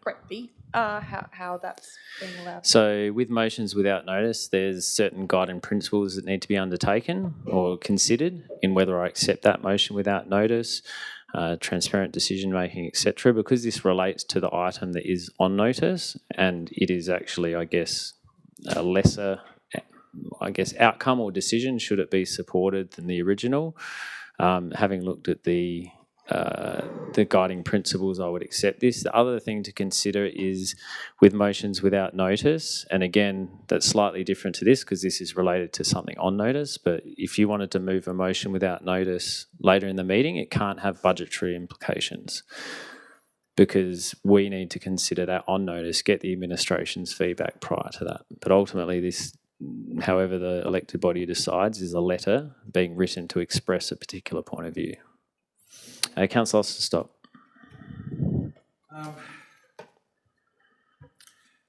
breadthy, how that's being allowed. So with motions without notice, there's certain guiding principles that need to be undertaken or considered in whether I accept that motion without notice, transparent decision making, etc. Because this relates to the item that is on notice, and it is actually, I guess, a lesser, outcome or decision should it be supported than the original. Having looked at the guiding principles, I would accept this. The other thing to consider is with motions without notice, and again, that's slightly different to this because this is related to something on notice, but if you wanted to move a motion without notice later in the meeting, it can't have budgetary implications because we need to consider that on notice, get the administration's feedback prior to that. But ultimately, this, however the elected body decides, is a letter being written to express a particular point of view. Councillor Sestop.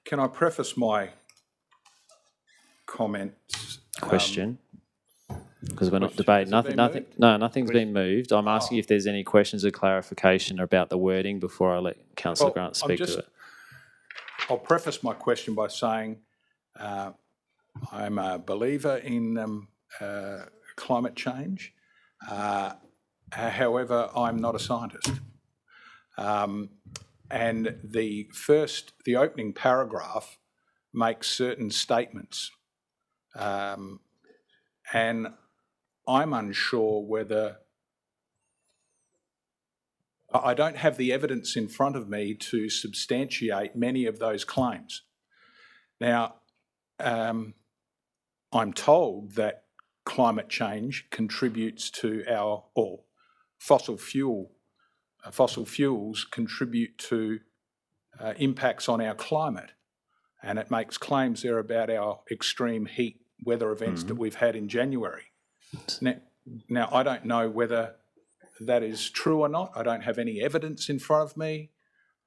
Can I preface my comments? Question. Because we're not debating. Nothing's been moved. I'm asking if there's any questions or clarification about the wording before I let Councillor Grant speak to it. I'll preface my question by saying I'm a believer in climate change. However, I'm not a scientist. And the opening paragraph makes certain statements. And I'm unsure whether, I don't have the evidence in front of me to substantiate many of those claims. Now, I'm told that climate change contributes to fossil fuels contribute to impacts on our climate, and it makes claims there about our extreme heat weather events that we've had in January. Now, I don't know whether that is true or not. I don't have any evidence in front of me.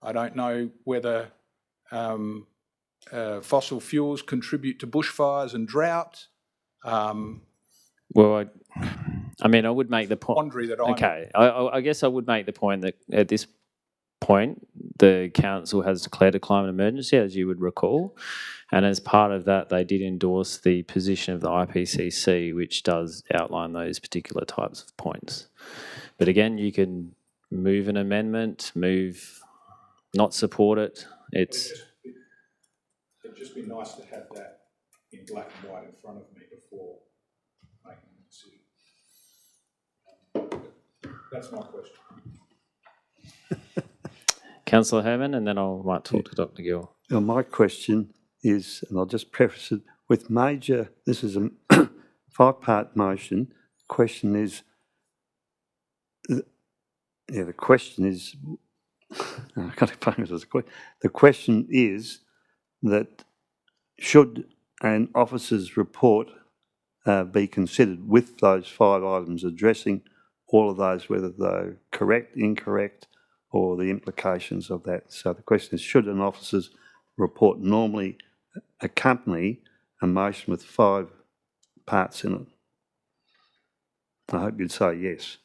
I don't know whether fossil fuels contribute to bushfires and drought. Well, I mean, I would make the point. Okay, I guess I would make the point that at this point, the council has declared a climate emergency, as you would recall, and as part of that, they did endorse the position of the IPCC, which does outline those particular types of points. But again, you can move an amendment, not support it. It'd just be nice to have that in black and white in front of me before making a decision. That's my question. Councillor Herman, and then I might talk to Dr. Gill. Well, my question is, and I'll just preface it with this is a 5-part motion. The question is, Yeah, the question is, I can't explain it as a question. The question is that should an officer's report be considered with those 5 items addressing all of those, whether they're correct, incorrect, or the implications of that. So the question is, should an officer's report normally accompany a motion with 5 parts in it? I hope you'd say yes.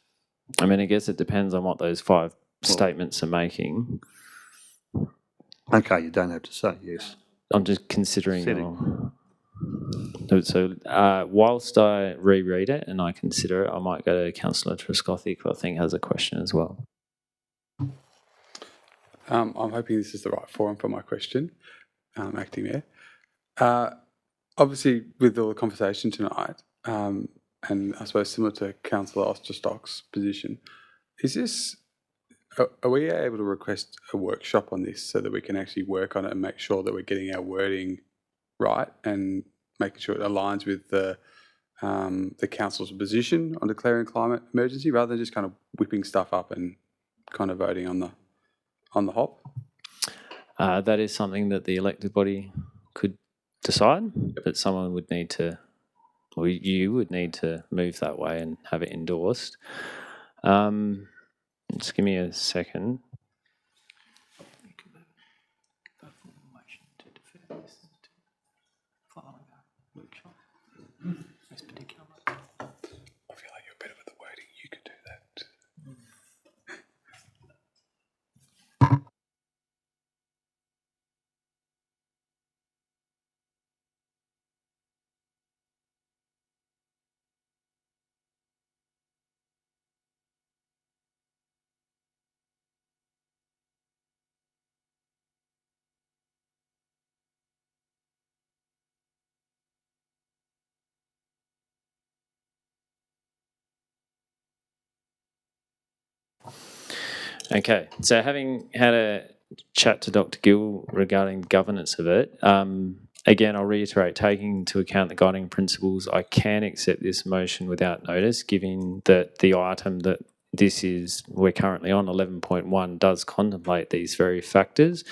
I mean, I guess it depends on what those 5 statements are making. Okay, you don't have to say yes. I'm just considering. So whilst I reread it and I consider it, I might go to Councillor Trescothick, who I think has a question as well. I'm hoping this is the right forum for my question, Acting Mayor. Obviously, with all the conversation tonight, and I suppose similar to Councillor Osterstock's position, is this, are we able to request a workshop on this so that we can actually work on it and make sure that we're getting our wording right and making sure it aligns with the council's position on declaring climate emergency, rather than just kind of whipping stuff up and kind of voting on the hop? That is something that the elected body could decide, but someone would need to, or you would need to move that way and have it endorsed. Just give me a second. I feel like you're better with the wording. You could do that. Okay, so having had a chat to Dr. Gill regarding governance of it, again, I'll reiterate, taking into account the guiding principles, I can accept this motion without notice, given that the item that we're currently on, 11.1, does contemplate these very factors.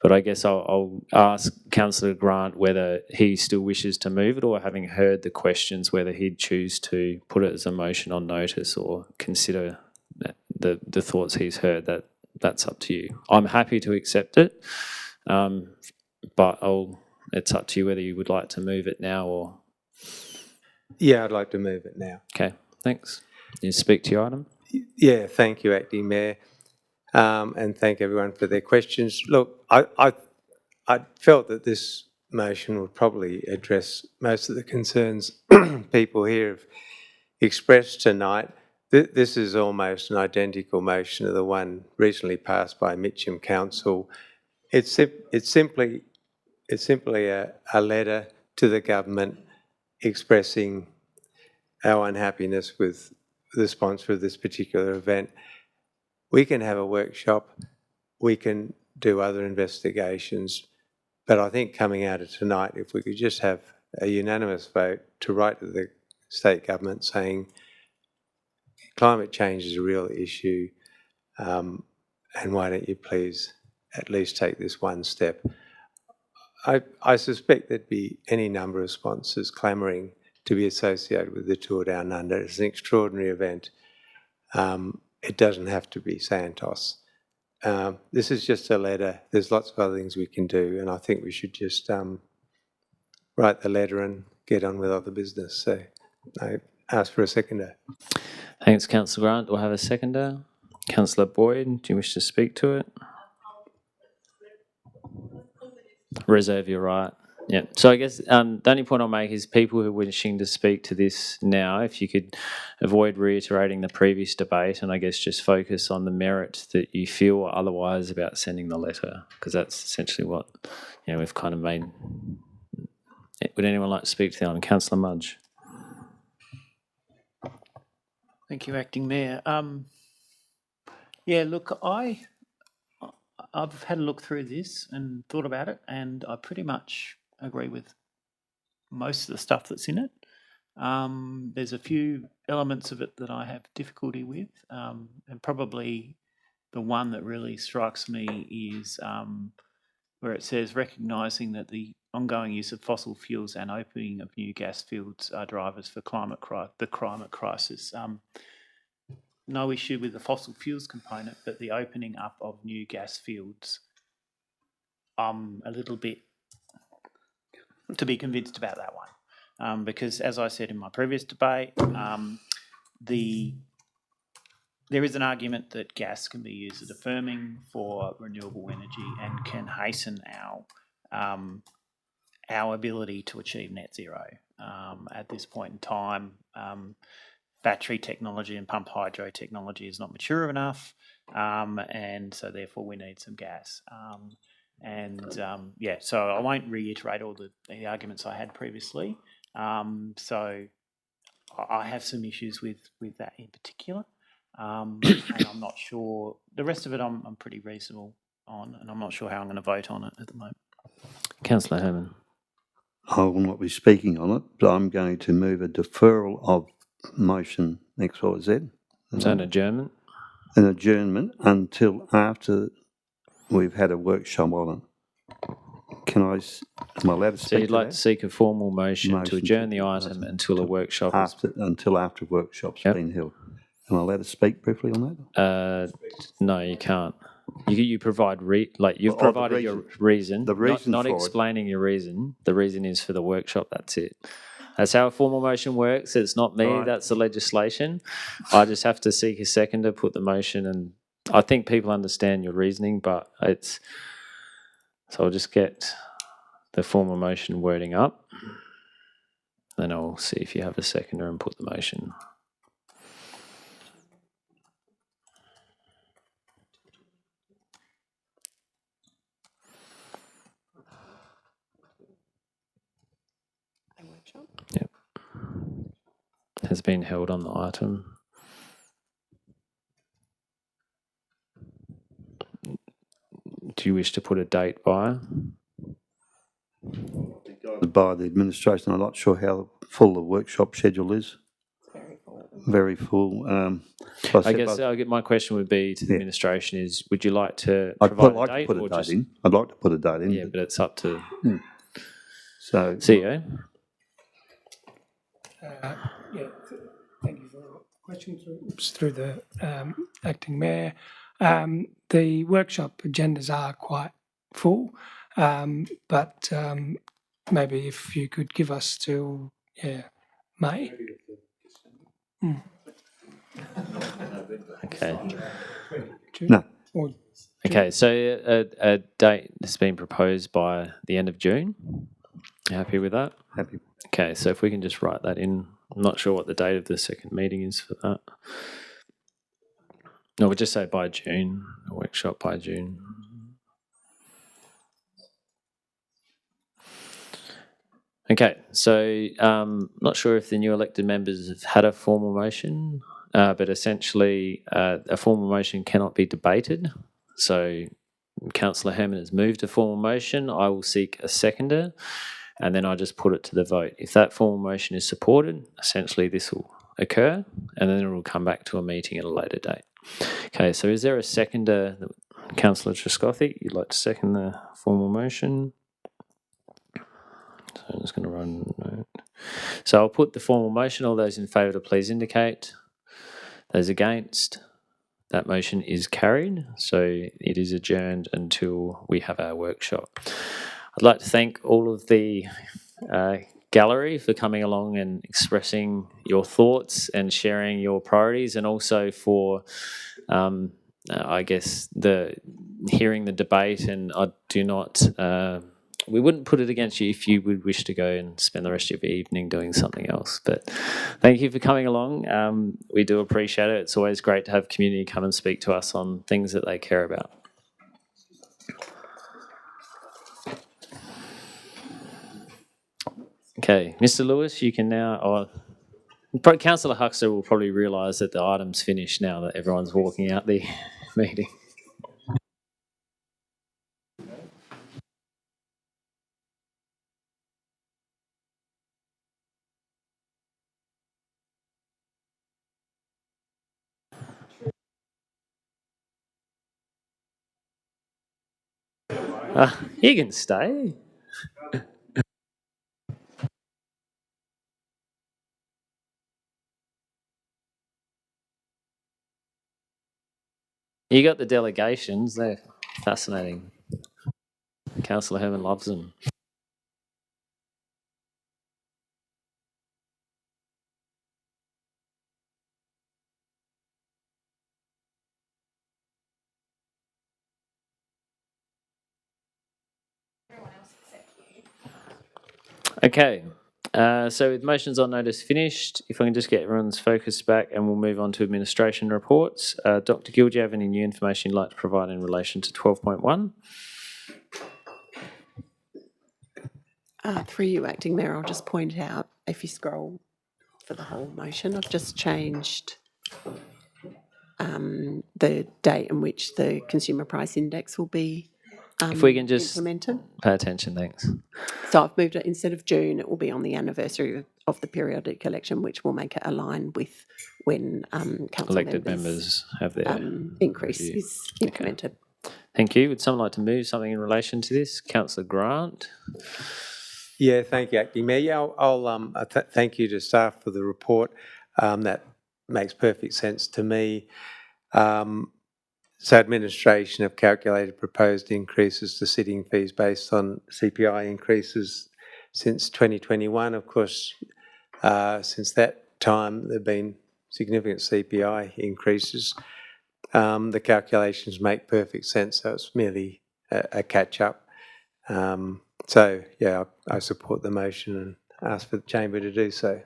But I guess I'll ask Councillor Grant whether he still wishes to move it, or having heard the questions, whether he'd choose to put it as a motion on notice or consider the thoughts he's heard. That's up to you. I'm happy to accept it, but it's up to you whether you would like to move it now or... Yeah, I'd like to move it now. Okay, thanks. You speak to your item? Yeah, thank you, Acting Mayor, and thank everyone for their questions. Look, I felt that this motion would probably address most of the concerns people here have expressed tonight. This is almost an identical motion to the one recently passed by Mitcham Council. It's simply a letter to the government expressing our unhappiness with the sponsor of this particular event. We can have a workshop, we can do other investigations, but I think coming out of tonight, if we could just have a unanimous vote to write to the state government saying climate change is a real issue, and why don't you please at least take this one step. I suspect there'd be any number of sponsors clamouring to be associated with the Tour Down Under. It's an extraordinary event. It doesn't have to be Santos. This is just a letter. There's lots of other things we can do, and I think we should just write the letter and get on with other business. So I ask for a seconder. Thanks, Councillor Grant. We'll have a seconder. Councillor Boyd, do you wish to speak to it? Reserve your right. Yeah. So I guess the only point I'll make is people who are wishing to speak to this now, if you could avoid reiterating the previous debate and I guess just focus on the merit that you feel or otherwise about sending the letter, because that's essentially what we've kind of made. Would anyone like to speak to the item? Councillor Mudge. Thank you, Acting Mayor. Yeah, look, I've had a look through this and thought about it, and I pretty much agree with most of the stuff that's in it. There's a few elements of it that I have difficulty with, and probably the one that really strikes me is where it says recognising that the ongoing use of fossil fuels and opening of new gas fields are drivers for the climate crisis. No issue with the fossil fuels component, but the opening up of new gas fields, I'm a little bit to be convinced about that one. Because as I said in my previous debate, there is an argument that gas can be used as a firming for renewable energy and can hasten our ability to achieve net zero. At this point in time, battery technology and pumped hydro technology is not mature enough, and so therefore we need some gas. So I won't reiterate all the arguments I had previously. So I have some issues with that in particular. And I'm not sure, the rest of it I'm pretty reasonable on, and I'm not sure how I'm going to vote on it at the moment. Councillor Herman. I will not be speaking on it, but I'm going to move a deferral of motion X, Y, Z. So an adjournment? An adjournment until after we've had a workshop on it. Am I allowed to speak So you'd to like that? to seek a formal motion to Motion adjourn to- the item until a workshop is... Until after workshop's Yep. been held. Am I allowed to speak briefly on that? No, you can't. You provide you've Well, the provided your reason. The reason not for it. explaining your reason. The reason is for the workshop. That's it. That's how a formal motion works. It's not me. Right. That's the legislation. I just have to seek a seconder, put the motion, and I think people understand your reasoning. But it's so I'll just get the formal motion wording up, then I'll see if you have a seconder and put the motion. Yep. Has been held on the item. Do you wish to put a date by? By the administration, I'm not sure how full the workshop schedule is. Very full. I guess my question would be to the administration is, would you like to I'd provide like a date? to put a or date just, in. I'd like to put a date in. Yeah, but it's up to So, CEO. Thank you for the question through the acting mayor. The workshop agendas are quite full, but maybe if you could give us till May. Okay. No. Or Okay, so a date has been proposed by the end of June. You happy with that? Happy. Okay, so if we can just write that in. I'm not sure what the date of the second meeting is for that. No, we'll just say by June, a workshop by June. Okay, so not sure if the new elected members have had a formal motion, but essentially a formal motion cannot be debated. So Councillor Herman has moved a formal motion. I will seek a seconder, and then I just put it to the vote. If that formal motion is supported, essentially this will occur, and then it will come back to a meeting at a later date. Okay, so is there a seconder? Councillor Trescothick, you'd like to second the formal motion? So I'm just going to run a note. So I'll put the formal motion. All those in favour to please indicate. Those against. That motion is carried. So it is adjourned until we have our workshop. I'd like to thank all of the gallery for coming along and expressing your thoughts and sharing your priorities, and also for I guess hearing the debate. And I do not we wouldn't put it against you if you would wish to go and spend the rest of your evening doing something else. But thank you for coming along. We do appreciate it. It's always great to have community come and speak to us on things that they care about. Okay, Mr. Lewis, you can now... Councillor Huxter will probably realise that the item's finished now that everyone's walking out the meeting. You can stay. You got the delegations, they're fascinating. Councillor Herman loves them. Okay, so with motions on notice finished, if I can just get everyone's focus back and we'll move on to administration reports. Dr Gill, do you have any new information you'd like to provide in relation to 12.1? Through you, Acting Mayor, I'll just point out, if you scroll for the whole motion, I've just changed the date in which the Consumer Price Index will be If we can just implemented. pay attention, thanks. So I've moved it, instead of June, it will be on the anniversary of the periodic election, which will make it align with when council Elected members have their increase review. is implemented. Thank you. Would someone like to move something in relation to this? Councillor Grant. Yeah, thank you, Acting Mayor. Yeah, I'll thank you to staff for the report. That makes perfect sense to me. So administration have calculated proposed increases to sitting fees based on CPI increases since 2021. Of course, since that time, there have been significant CPI increases. The calculations make perfect sense, so it's merely a catch-up. So, yeah, I support the motion and ask for the chamber to do so.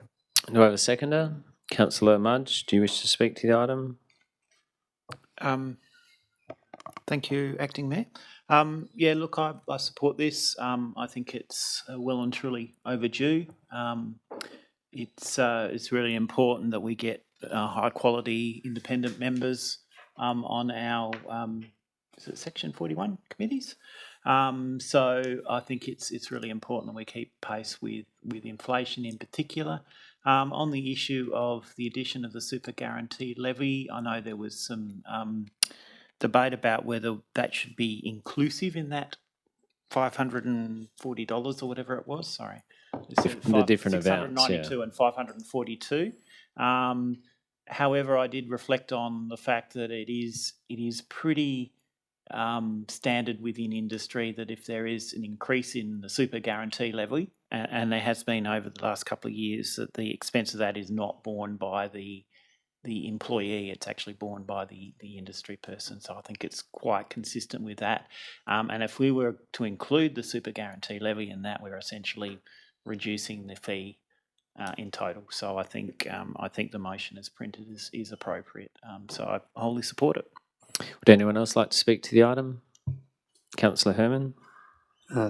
Do I have a seconder? Councillor Mudge, do you wish to speak to the item? Thank you, Acting Mayor. Yeah, look, I support this. I think it's well and truly overdue. It's really important that we get high quality independent members on our is it Section 41 committees. So I think it's really important that we keep pace with inflation in particular. On the issue of the addition of the super guarantee levy, I know there was some debate about whether that should be inclusive in that $540 or whatever it was. Sorry, The different amounts, yeah. 692 and 542. However, I did reflect on the fact that it is pretty standard within industry that if there is an increase in the super guarantee levy, and there has been over the last couple of years, that the expense of that is not borne by the employee, it's actually borne by the industry person. So I think it's quite consistent with that. And if we were to include the super guarantee levy in that, we're essentially reducing the fee in total. So I think the motion as printed is appropriate. So I wholly support it. Would anyone else like to speak to the item? Councillor Herman.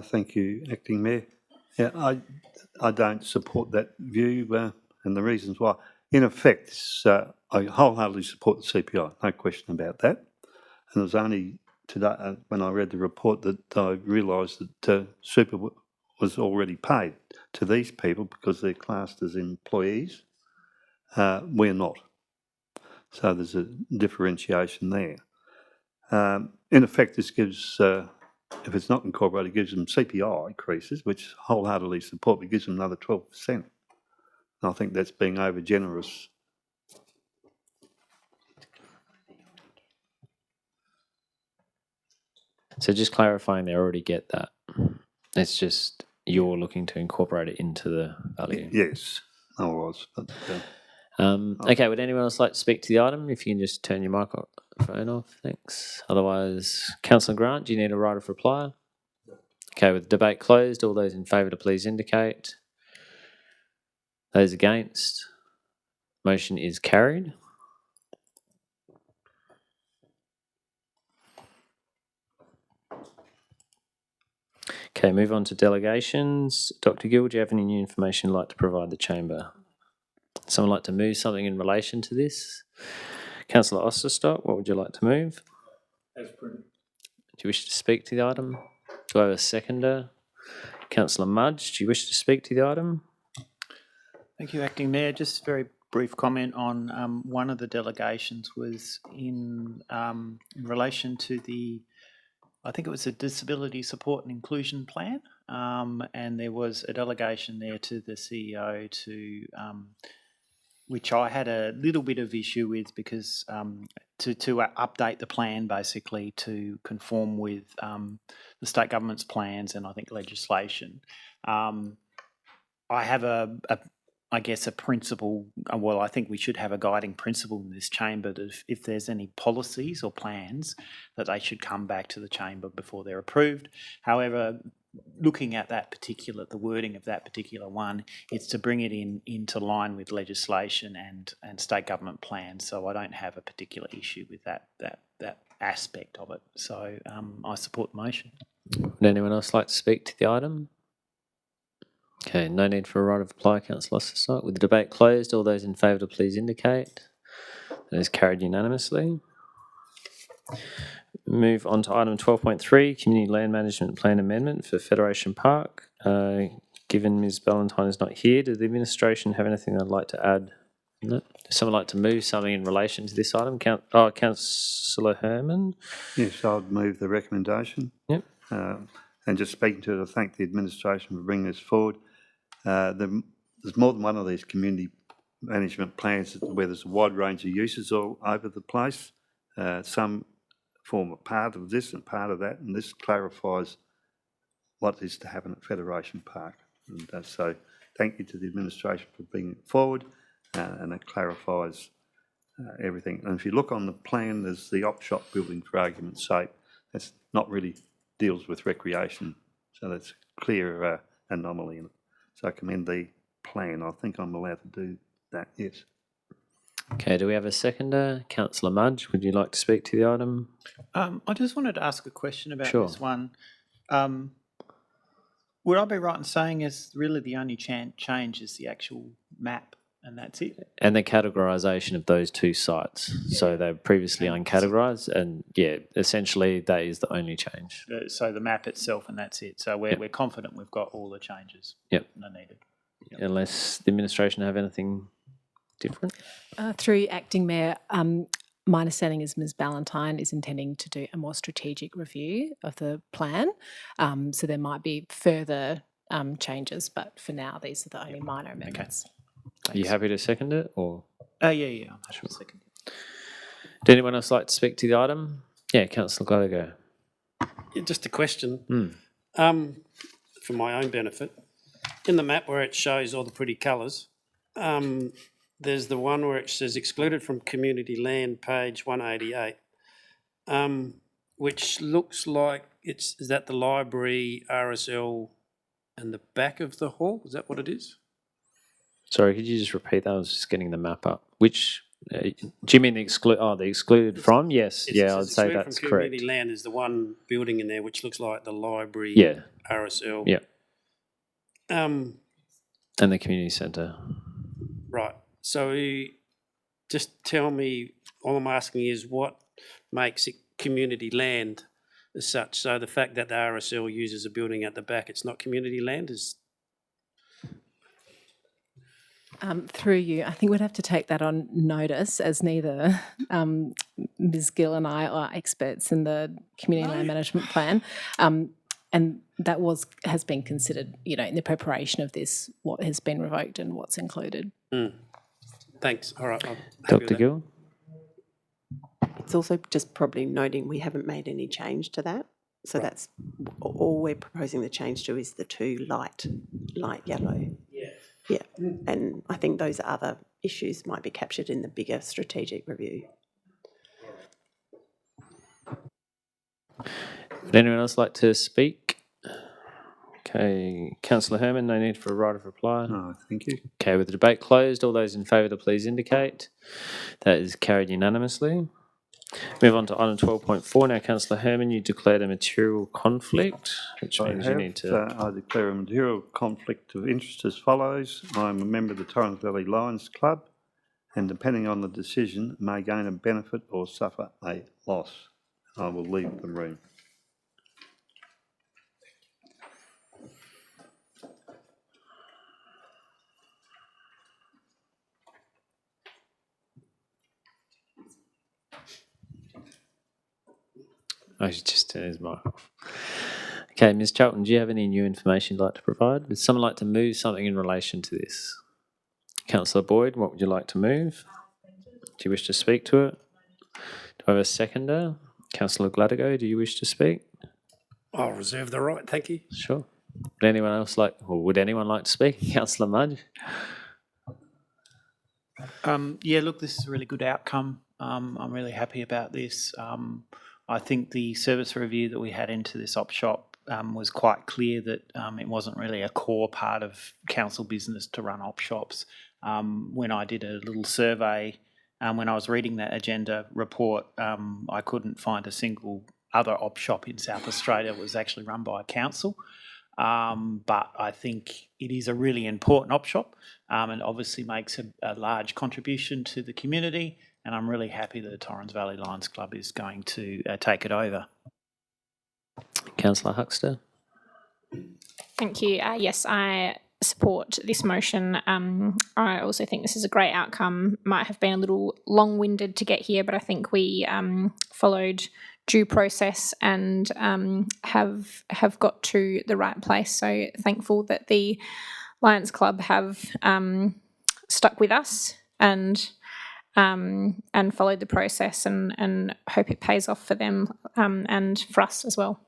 Thank you, Acting Mayor. Yeah, I don't support that view and the reasons why. In effect, I wholeheartedly support the CPI, no question about that. And it was only today when I read the report that I realised that super was already paid to these people because they're classed as employees. We're not. So there's a differentiation there. In effect, this gives, if it's not incorporated, gives them CPI increases, which wholeheartedly support, but gives them another 12%. And I think that's being over generous. So just clarifying, they already get that. It's just you're looking to incorporate it into the value. Yes, I was. But, okay, would anyone else like to speak to the item? If you can just turn your microphone off, thanks. Otherwise, Councillor Grant, do you need a right of reply? Okay, with the debate closed, all those in favour to please indicate. Those against, motion is carried. Okay, move on to delegations. Dr. Gill, do you have any new information you'd like to provide the chamber? Someone like to move something in relation to this? Councillor Osterstock, what would you like to move? As printed. Do you wish to speak to the item? Do I have a seconder? Councillor Mudge, do you wish to speak to the item? Thank you, Acting Mayor. Just a very brief comment on one of the delegations was in relation to the I think it was a disability support and inclusion plan, and there was a delegation there to the CEO to, which I had a little bit of issue with because to update the plan basically to conform with the state government's plans and I think legislation. I have I guess a principle, well, I think we should have a guiding principle in this chamber that if there's any policies or plans that they should come back to the chamber before they're approved. However, looking at the wording of that particular one, it's to bring it into line with legislation and state government plans. So I don't have a particular issue with that aspect of it. So I support the motion. Would anyone else like to speak to the item? Okay, no need for a right of reply, Councillor Osterstock. With the debate closed, all those in favour please indicate. That is carried unanimously. Move on to item 12.3, Community Land Management Plan Amendment for Federation Park. Given Ms Ballantyne is not here, does the administration have anything they'd like to add? No. Does someone like to move something in relation to this item? Councillor Herman? Yes, I would move the recommendation. Yep. And just speaking to it, I thank the administration for bringing this forward. There's more than one of these community management plans where there's a wide range of uses all over the place. Some form a part of this and part of that, and this clarifies what is to happen at Federation Park. And so thank you to the administration for bringing it forward, and it clarifies everything. And if you look on the plan, there's the op shop building, for argument's sake. That's not really deals with recreation, so that's a clear anomaly in it. So I commend the plan. I think I'm allowed to do that, yes. Okay, do we have a seconder? Councillor Mudge, would you like to speak to the item? I just wanted to ask a question about Sure. this one. Would I be right in saying is really the only change is the actual map and that's it? And the categorisation of those two sites. So they're previously uncategorised, and yeah, essentially that is the only change. So the map itself and that's it. So we're confident we've got all the changes Yep. that are needed. Unless the administration have anything different? Through Acting Mayor, my understanding is Ms Ballantyne is intending to do a more strategic review of the plan. So there might be further changes, but for now, these are the only minor amendments. Are you happy to second it, or? Yeah, I'm happy to second. Would anyone else like to speak to the item? Yeah, Councillor Gallagher. Yeah, just a question. For my own benefit. In the map where it shows all the pretty colours, there's the one where it says excluded from community land, page 188, which looks like is that the library, RSL, and the back of the hall? Is that what it is? Sorry, could you just repeat that? I was just getting the map up. Which, do you mean the excluded from? Yes, It yeah, says I'd say excluded that's from correct. community land is the one building in there which looks like the library, Yeah. RSL. Yeah. Um, And the community centre. Right. So just tell me, all I'm asking is what makes it community land as such? So the fact that the RSL uses a building at the back, it's not community land? Through you, I think we'd have to take that on notice, as neither Ms Gill and I are experts in the community land management plan. And that has been considered, in the preparation of this, what has been revoked and what's included. Thanks. All right. Dr Gill? It's also just probably noting we haven't made any change to that. So that's all we're proposing the change to is the two light yellow. Yeah. And I think those other issues might be captured in the bigger strategic review. Would anyone else like to speak? Okay, Councillor Herman, no need for a right of reply. No, thank you. Okay, with the debate closed, all those in favour to please indicate. That is carried unanimously. Move on to item 12.4 now. Councillor Herman, you declared a material conflict, which means you need to... I declare a material conflict of interest as follows. I am a member of the Torrens Valley Lions Club, and depending on the decision, may gain a benefit or suffer a loss. I will leave the room. Oh, she just turned his mic off. Okay, Ms Charlton, do you have any new information you'd like to provide? Would someone like to move something in relation to this? Councillor Boyd, what would you like to move? Do you wish to speak to it? Do I have a seconder? Councillor Gladigo, do you wish to speak? I'll reserve the right, thank you. Sure. Would anyone else like, or would anyone like to speak? Councillor Mudge? Yeah, look, this is a really good outcome. I'm really happy about this. I think the service review that we had into this op shop was quite clear that it wasn't really a core part of council business to run op shops. When I did a little survey, when I was reading that agenda report, I couldn't find a single other op shop in South Australia that was actually run by a council. But I think it is a really important op shop and obviously makes a large contribution to the community, and I'm really happy that the Torrens Valley Lions Club is going to take it over. Councillor Huxter? Thank you. Yes, I support this motion. I also think this is a great outcome. Might have been a little long-winded to get here, but I think we followed due process and have got to the right place. So thankful that the Lions Club have stuck with us and followed the process, and hope it pays off for them and for us as well.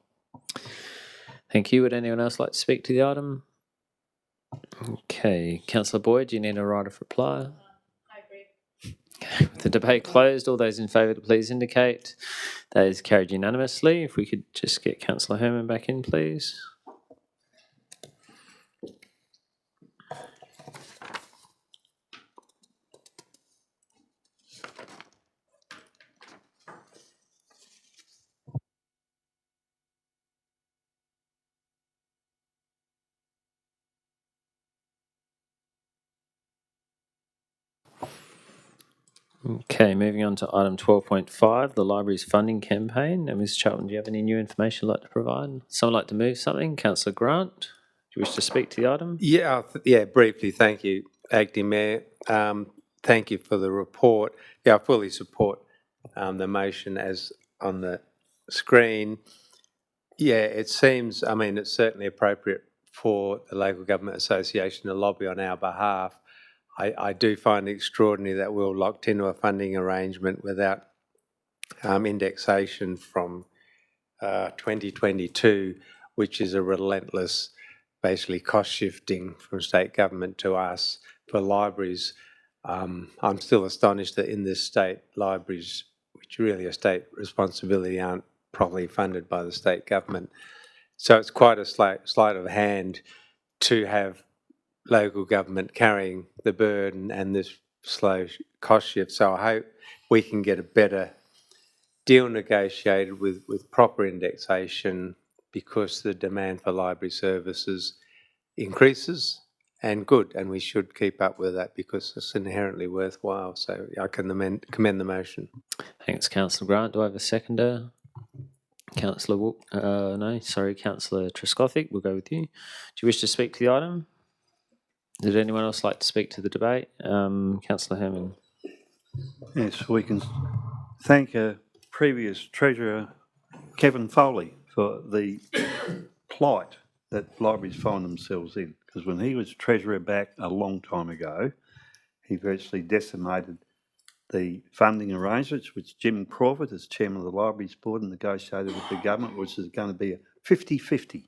Thank you. Would anyone else like to speak to the item? Okay. Councillor Boyd, do you need a right of reply? I agree. With the debate closed, all those in favour to please indicate. That is carried unanimously. If we could just get Councillor Herman back in, please. Okay, moving on to item 12.5, the library's funding campaign. Now, Ms Charlton, do you have any new information you'd like to provide? Someone like to move something? Councillor Grant, do you wish to speak to the item? Yeah, briefly, thank you, Acting Mayor. Thank you for the report. Yeah, I fully support the motion as on the screen. Yeah, it seems, I mean, it's certainly appropriate for the Local Government Association to lobby on our behalf. I do find it extraordinary that we're locked into a funding arrangement without indexation from 2022, which is a relentless, basically cost shifting from state government to us for libraries. I'm still astonished that in this state, libraries, which really are state responsibility, aren't properly funded by the state government. So it's quite a sleight of hand to have local government carrying the burden and this slow cost shift. So I hope we can get a better deal negotiated with proper indexation, because the demand for library services increases, and good, and we should keep up with that because it's inherently worthwhile. So I can commend the motion. Thanks, Councillor Grant. Do I have a seconder? Councillor Councillor Trescothick, we'll go with you. Do you wish to speak to the item? Did anyone else like to speak to the debate? Councillor Herman. Yes, we can thank previous Treasurer Kevin Foley for the plight that libraries find themselves in, because when he was Treasurer back a long time ago, he virtually decimated the funding arrangements, which Jim Crawford, as Chairman of the Libraries Board, negotiated with the government, which is going to be a 50-50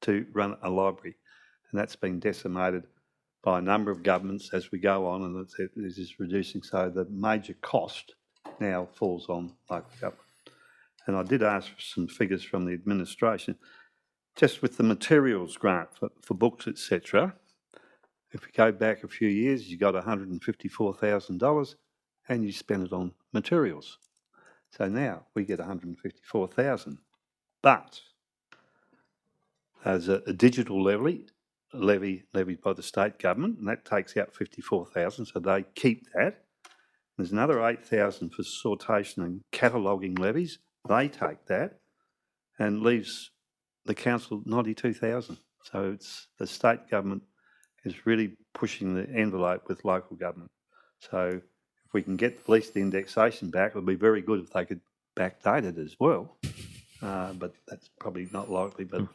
to run a library. And that's been decimated by a number of governments as we go on, and it is reducing. So the major cost now falls on local government. And I did ask for some figures from the administration. Just with the materials grant for books, etc., if we go back a few years, you got $154,000 and you spend it on materials. So now we get $154,000. But there's a digital levy levied by the state government, and that takes out $54,000, so they keep that. There's another $8,000 for sortation and cataloguing levies. They take that and leaves the council $92,000. So it's the state government is really pushing the envelope with local government. So if we can get at least the indexation back, it would be very good if they could backdated as well, but that's probably not likely. But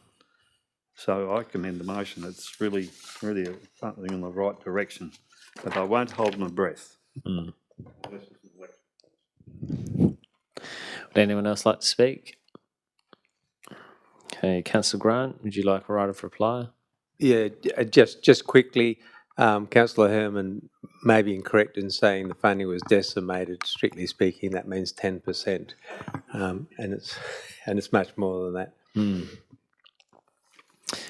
so I commend the motion. It's really something in the right direction, but I won't hold my breath. Would anyone else like to speak? Okay, Councillor Grant, would you like a right of reply? Yeah, just quickly, Councillor Herman may be incorrect in saying the funding was decimated. Strictly speaking, that means 10%, and it's much more than that.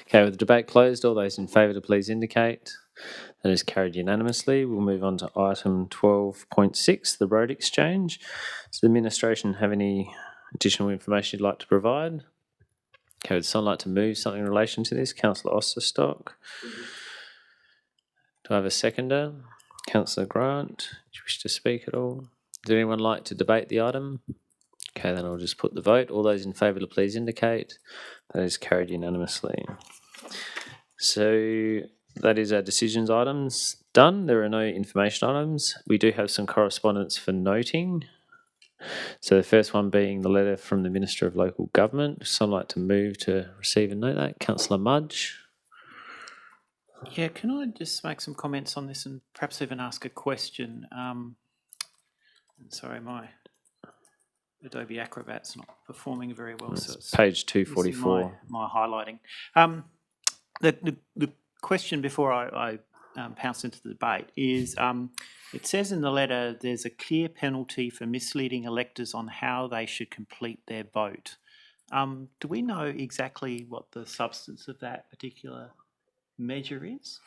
Okay, with the debate closed, all those in favour to please indicate. That is carried unanimously. We'll move on to item 12.6, the road exchange. Does the administration have any additional information you'd like to provide? Okay, would someone like to move something in relation to this? Councillor Osterstock. Do I have a seconder? Councillor Grant, do you wish to speak at all? Does anyone like to debate the item? Okay, then I'll just put the vote. All those in favour to please indicate. That is carried unanimously. So that is our decisions items done. There are no information items. We do have some correspondence for noting. So the first one being the letter from the Minister of Local Government. Someone like to move to receive and note that. Councillor Mudge. Yeah, can I just make some comments on this and perhaps even ask a question? Sorry, my Adobe Acrobat's not performing very well. That's so it's page missing 244. My highlighting. The question before I pounce into the debate is, it says in the letter there's a clear penalty for misleading electors on how they should complete their vote. Do we know exactly what the substance of that particular measure is?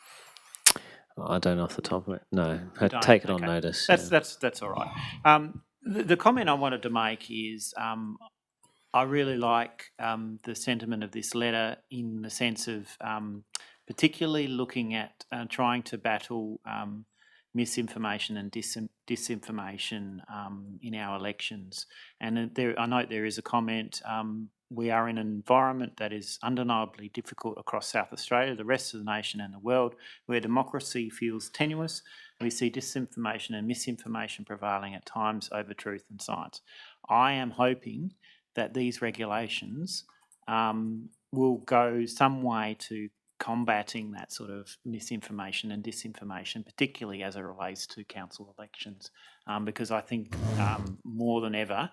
I don't know off the top of it. No, You don't? take it on Okay. notice. That's all right. The comment I wanted to make is I really like the sentiment of this letter in the sense of particularly looking at trying to battle misinformation and disinformation in our elections. And I note there is a comment, we are in an environment that is undeniably difficult across South Australia, the rest of the nation and the world, where democracy feels tenuous. We see disinformation and misinformation prevailing at times over truth and science. I am hoping that these regulations will go some way to combating that sort of misinformation and disinformation, particularly as it relates to council elections, because I think more than ever,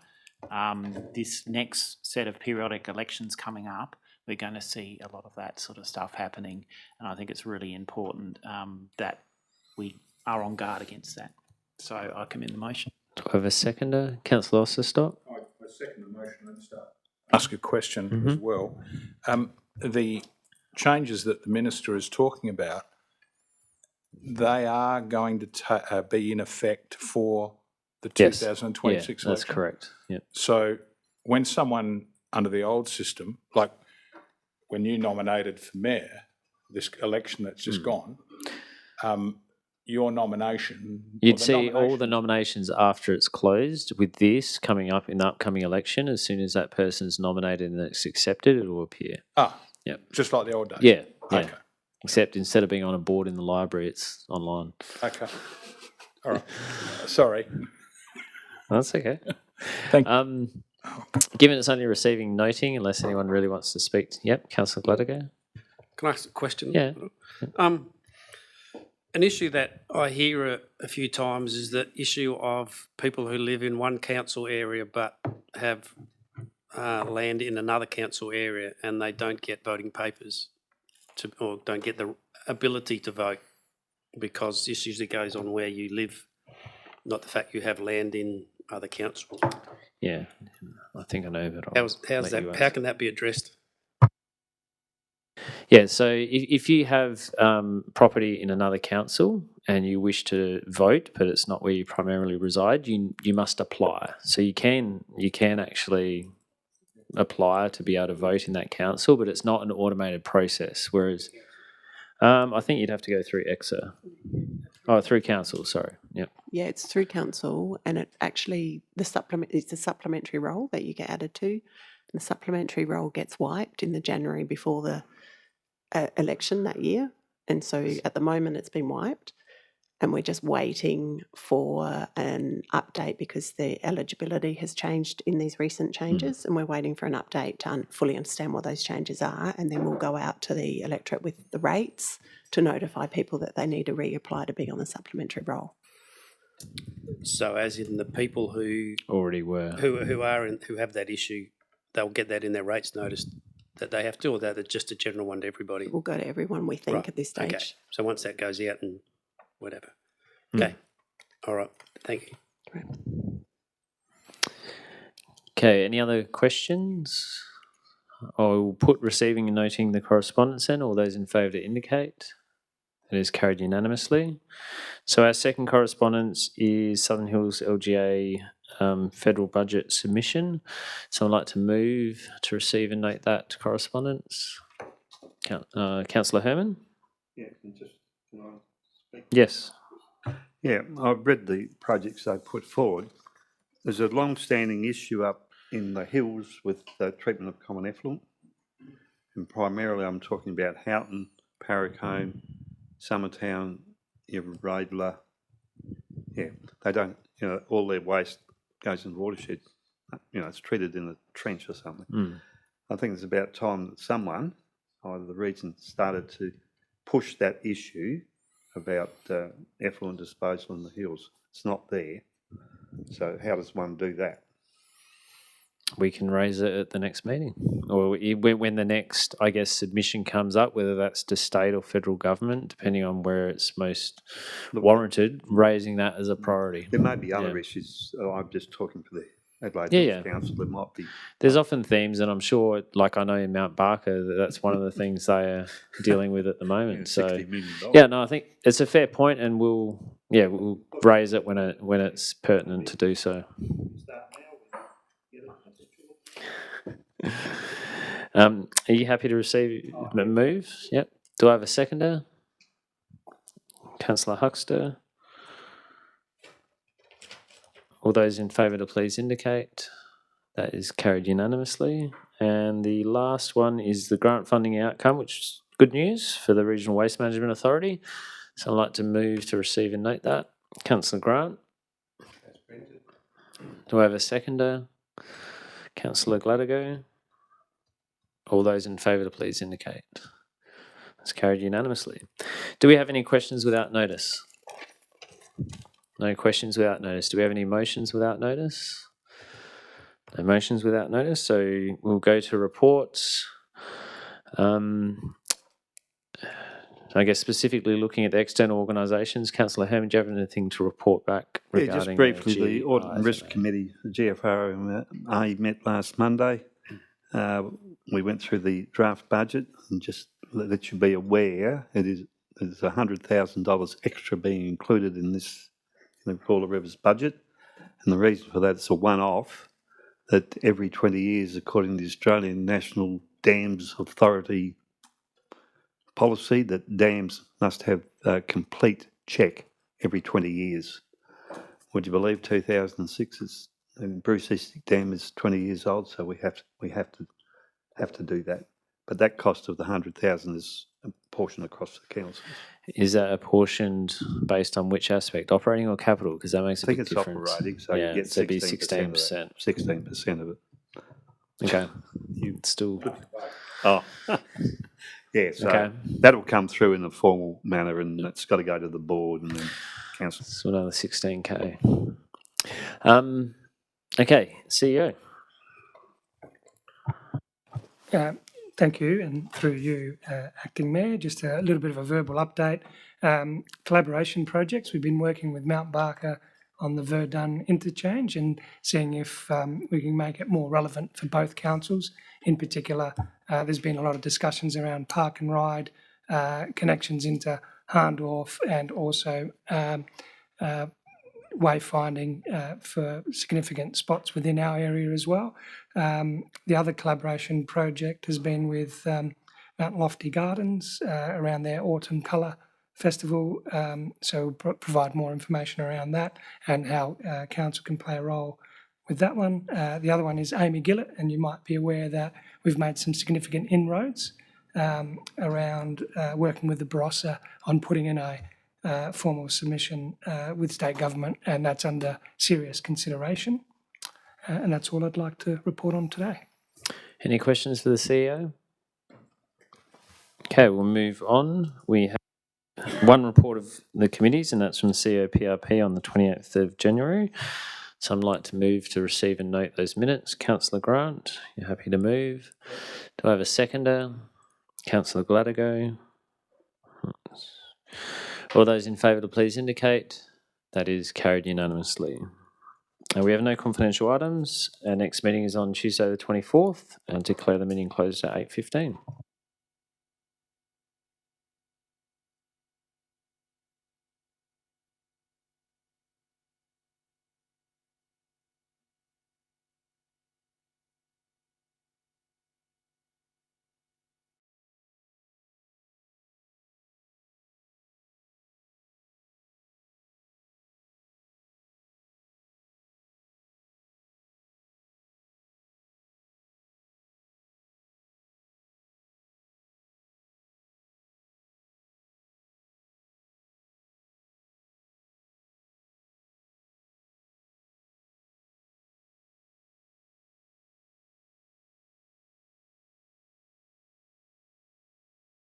this next set of periodic elections coming up, we're going to see a lot of that sort of stuff happening, and I think it's really important that we are on guard against that. So I commend the motion. Do I have a seconder? Councillor Osterstock. I second the motion and ask a question as well. The changes that the Minister is talking about, they are going to be in effect for the 2026 yeah, that's election? correct. Yep. So when someone under the old system, like when you nominated for mayor, this election that's just gone, your nomination... You'd see all the nominations after it's closed. With this coming up in the upcoming election, as soon as that person's nominated and it's accepted, it will appear. Ah, yep. Just like the old days? Yeah, yeah. Okay. Except instead of being on a board in the library, it's online. Okay. All right. Sorry. That's okay. Thank you. Given it's only receiving noting, unless anyone really wants to speak. Yep, Councillor Gladego. Can I ask a question? Yeah. An issue that I hear a few times is the issue of people who live in one council area but have land in another council area and they don't get voting papers or don't get the ability to vote, because this usually goes on where you live, not the fact you have land in other councils. Yeah, I think I know, but How can that be addressed? Yeah, so if you have property in another council and you wish to vote, but it's not where you primarily reside, you must apply. So you can actually apply to be able to vote in that council, but it's not an automated process. Whereas I think you'd have to go through EXA. Oh, through council, sorry. Yep. Yeah, it's through council, and it actually it's a supplementary role that you get added to. The supplementary role gets wiped in the January before the election that year, and so at the moment it's been wiped. and we're just waiting for an update because the eligibility has changed in these recent changes, and we're waiting for an update to fully understand what those changes are, and then we'll go out to the electorate with the rates to notify people that they need to reapply to be on the supplementary roll. So as in the people who Already were. who have that issue, they'll get that in their rates notice that they have to, or that it's just a general one to everybody? We'll go to everyone, we think, Right, at this stage. Okay, so once that goes out and whatever. Okay, all right, thank you. Okay, any other questions? I'll put receiving and noting the correspondence then. All those in favour to indicate. It is carried unanimously. So our second correspondence is Southern Hills LGA federal budget submission. So I'd like to move to receive and note that correspondence. Councillor Herman? Yeah, can I speak? Yes. Yeah, I've read the projects they put forward. There's a long-standing issue up in the hills with the treatment of common effluent. And primarily I'm talking about Houghton, Parracombe, Summertown, Radler. Yeah, they don't, all their waste goes in the watershed. It's treated in a trench or something. I think it's about time that someone, either the region, started to push that issue about effluent disposal in the hills. It's not there. So how does one do that? We can raise it at the next meeting, or when the next, I guess, submission comes up, whether that's to state or federal government, depending on where it's most warranted, raising that as a priority. There may be other issues. I'm just talking for the Adelaide Hills Council. There might be. There's often themes, and I'm sure, like I know in Mount Barker, that's one of the things they are dealing with at the moment. So, $60 million. yeah, no, I think it's a fair point, and we'll raise it when it's pertinent to do so. Are you happy to receive move? Yep. Do I have a seconder? Councillor Huxter. All those in favour to please indicate. That is carried unanimously. And the last one is the grant funding outcome, which is good news for the Regional Waste Management Authority. So I'd like to move to receive and note that. Councillor Grant. Do I have a seconder? Councillor Gladigo. All those in favour to please indicate. That's carried unanimously. Do we have any questions without notice? No questions without notice. Do we have any motions without notice? No motions without notice. So we'll go to reports. I guess specifically looking at the external organisations, Councillor Herman, do you have anything to report back regarding? Yeah, just briefly, the Audit and Risk Committee, the GFRA, met last Monday. We went through the draft budget, and just let you be aware, there's $100,000 extra being included in this, the Gawler Rivers budget, and the reason for that is a one-off, that every 20 years, according to the Australian National Dams Authority policy, that dams must have a complete check every 20 years. Would you believe 2006 is, and Bruce Eastic Dam is 20 years old, so we have to do that. But that cost of the 100,000 is a portion across the council. Is that apportioned based on which aspect, operating or capital? Because that makes a big difference. I think it's operating, so you get so it'd be 16%. 16% of it. Okay. You still. Oh, yeah. So Okay. that'll come through in a formal manner, and it's got to go to the board and then council. So another 16K. Okay, CEO. Thank you, and through you, Acting Mayor, just a little bit of a verbal update. Collaboration projects, we've been working with Mount Barker on the Verdun interchange and seeing if we can make it more relevant for both councils. In particular, there's been a lot of discussions around park and ride, connections into Harndorf, and also wayfinding for significant spots within our area as well. The other collaboration project has been with Mount Lofty Gardens around their Autumn Colour Festival, so provide more information around that and how council can play a role with that one. The other one is Amy Gillett, and you might be aware that we've made some significant inroads around working with the Barossa on putting in a formal submission with state government, and that's under serious consideration. And that's all I'd like to report on today. Any questions for the CEO? Okay, we'll move on. We have one report of the committees, and that's from the COPRP on the 28th of January. So I'd like to move to receive and note those minutes. Councillor Grant, you're happy to move. Do I have a seconder? Councillor Gladigo. All those in favour to please indicate. That is carried unanimously. We have no confidential items. Our next meeting is on Tuesday the 24th, and declare the meeting closed at 8:15.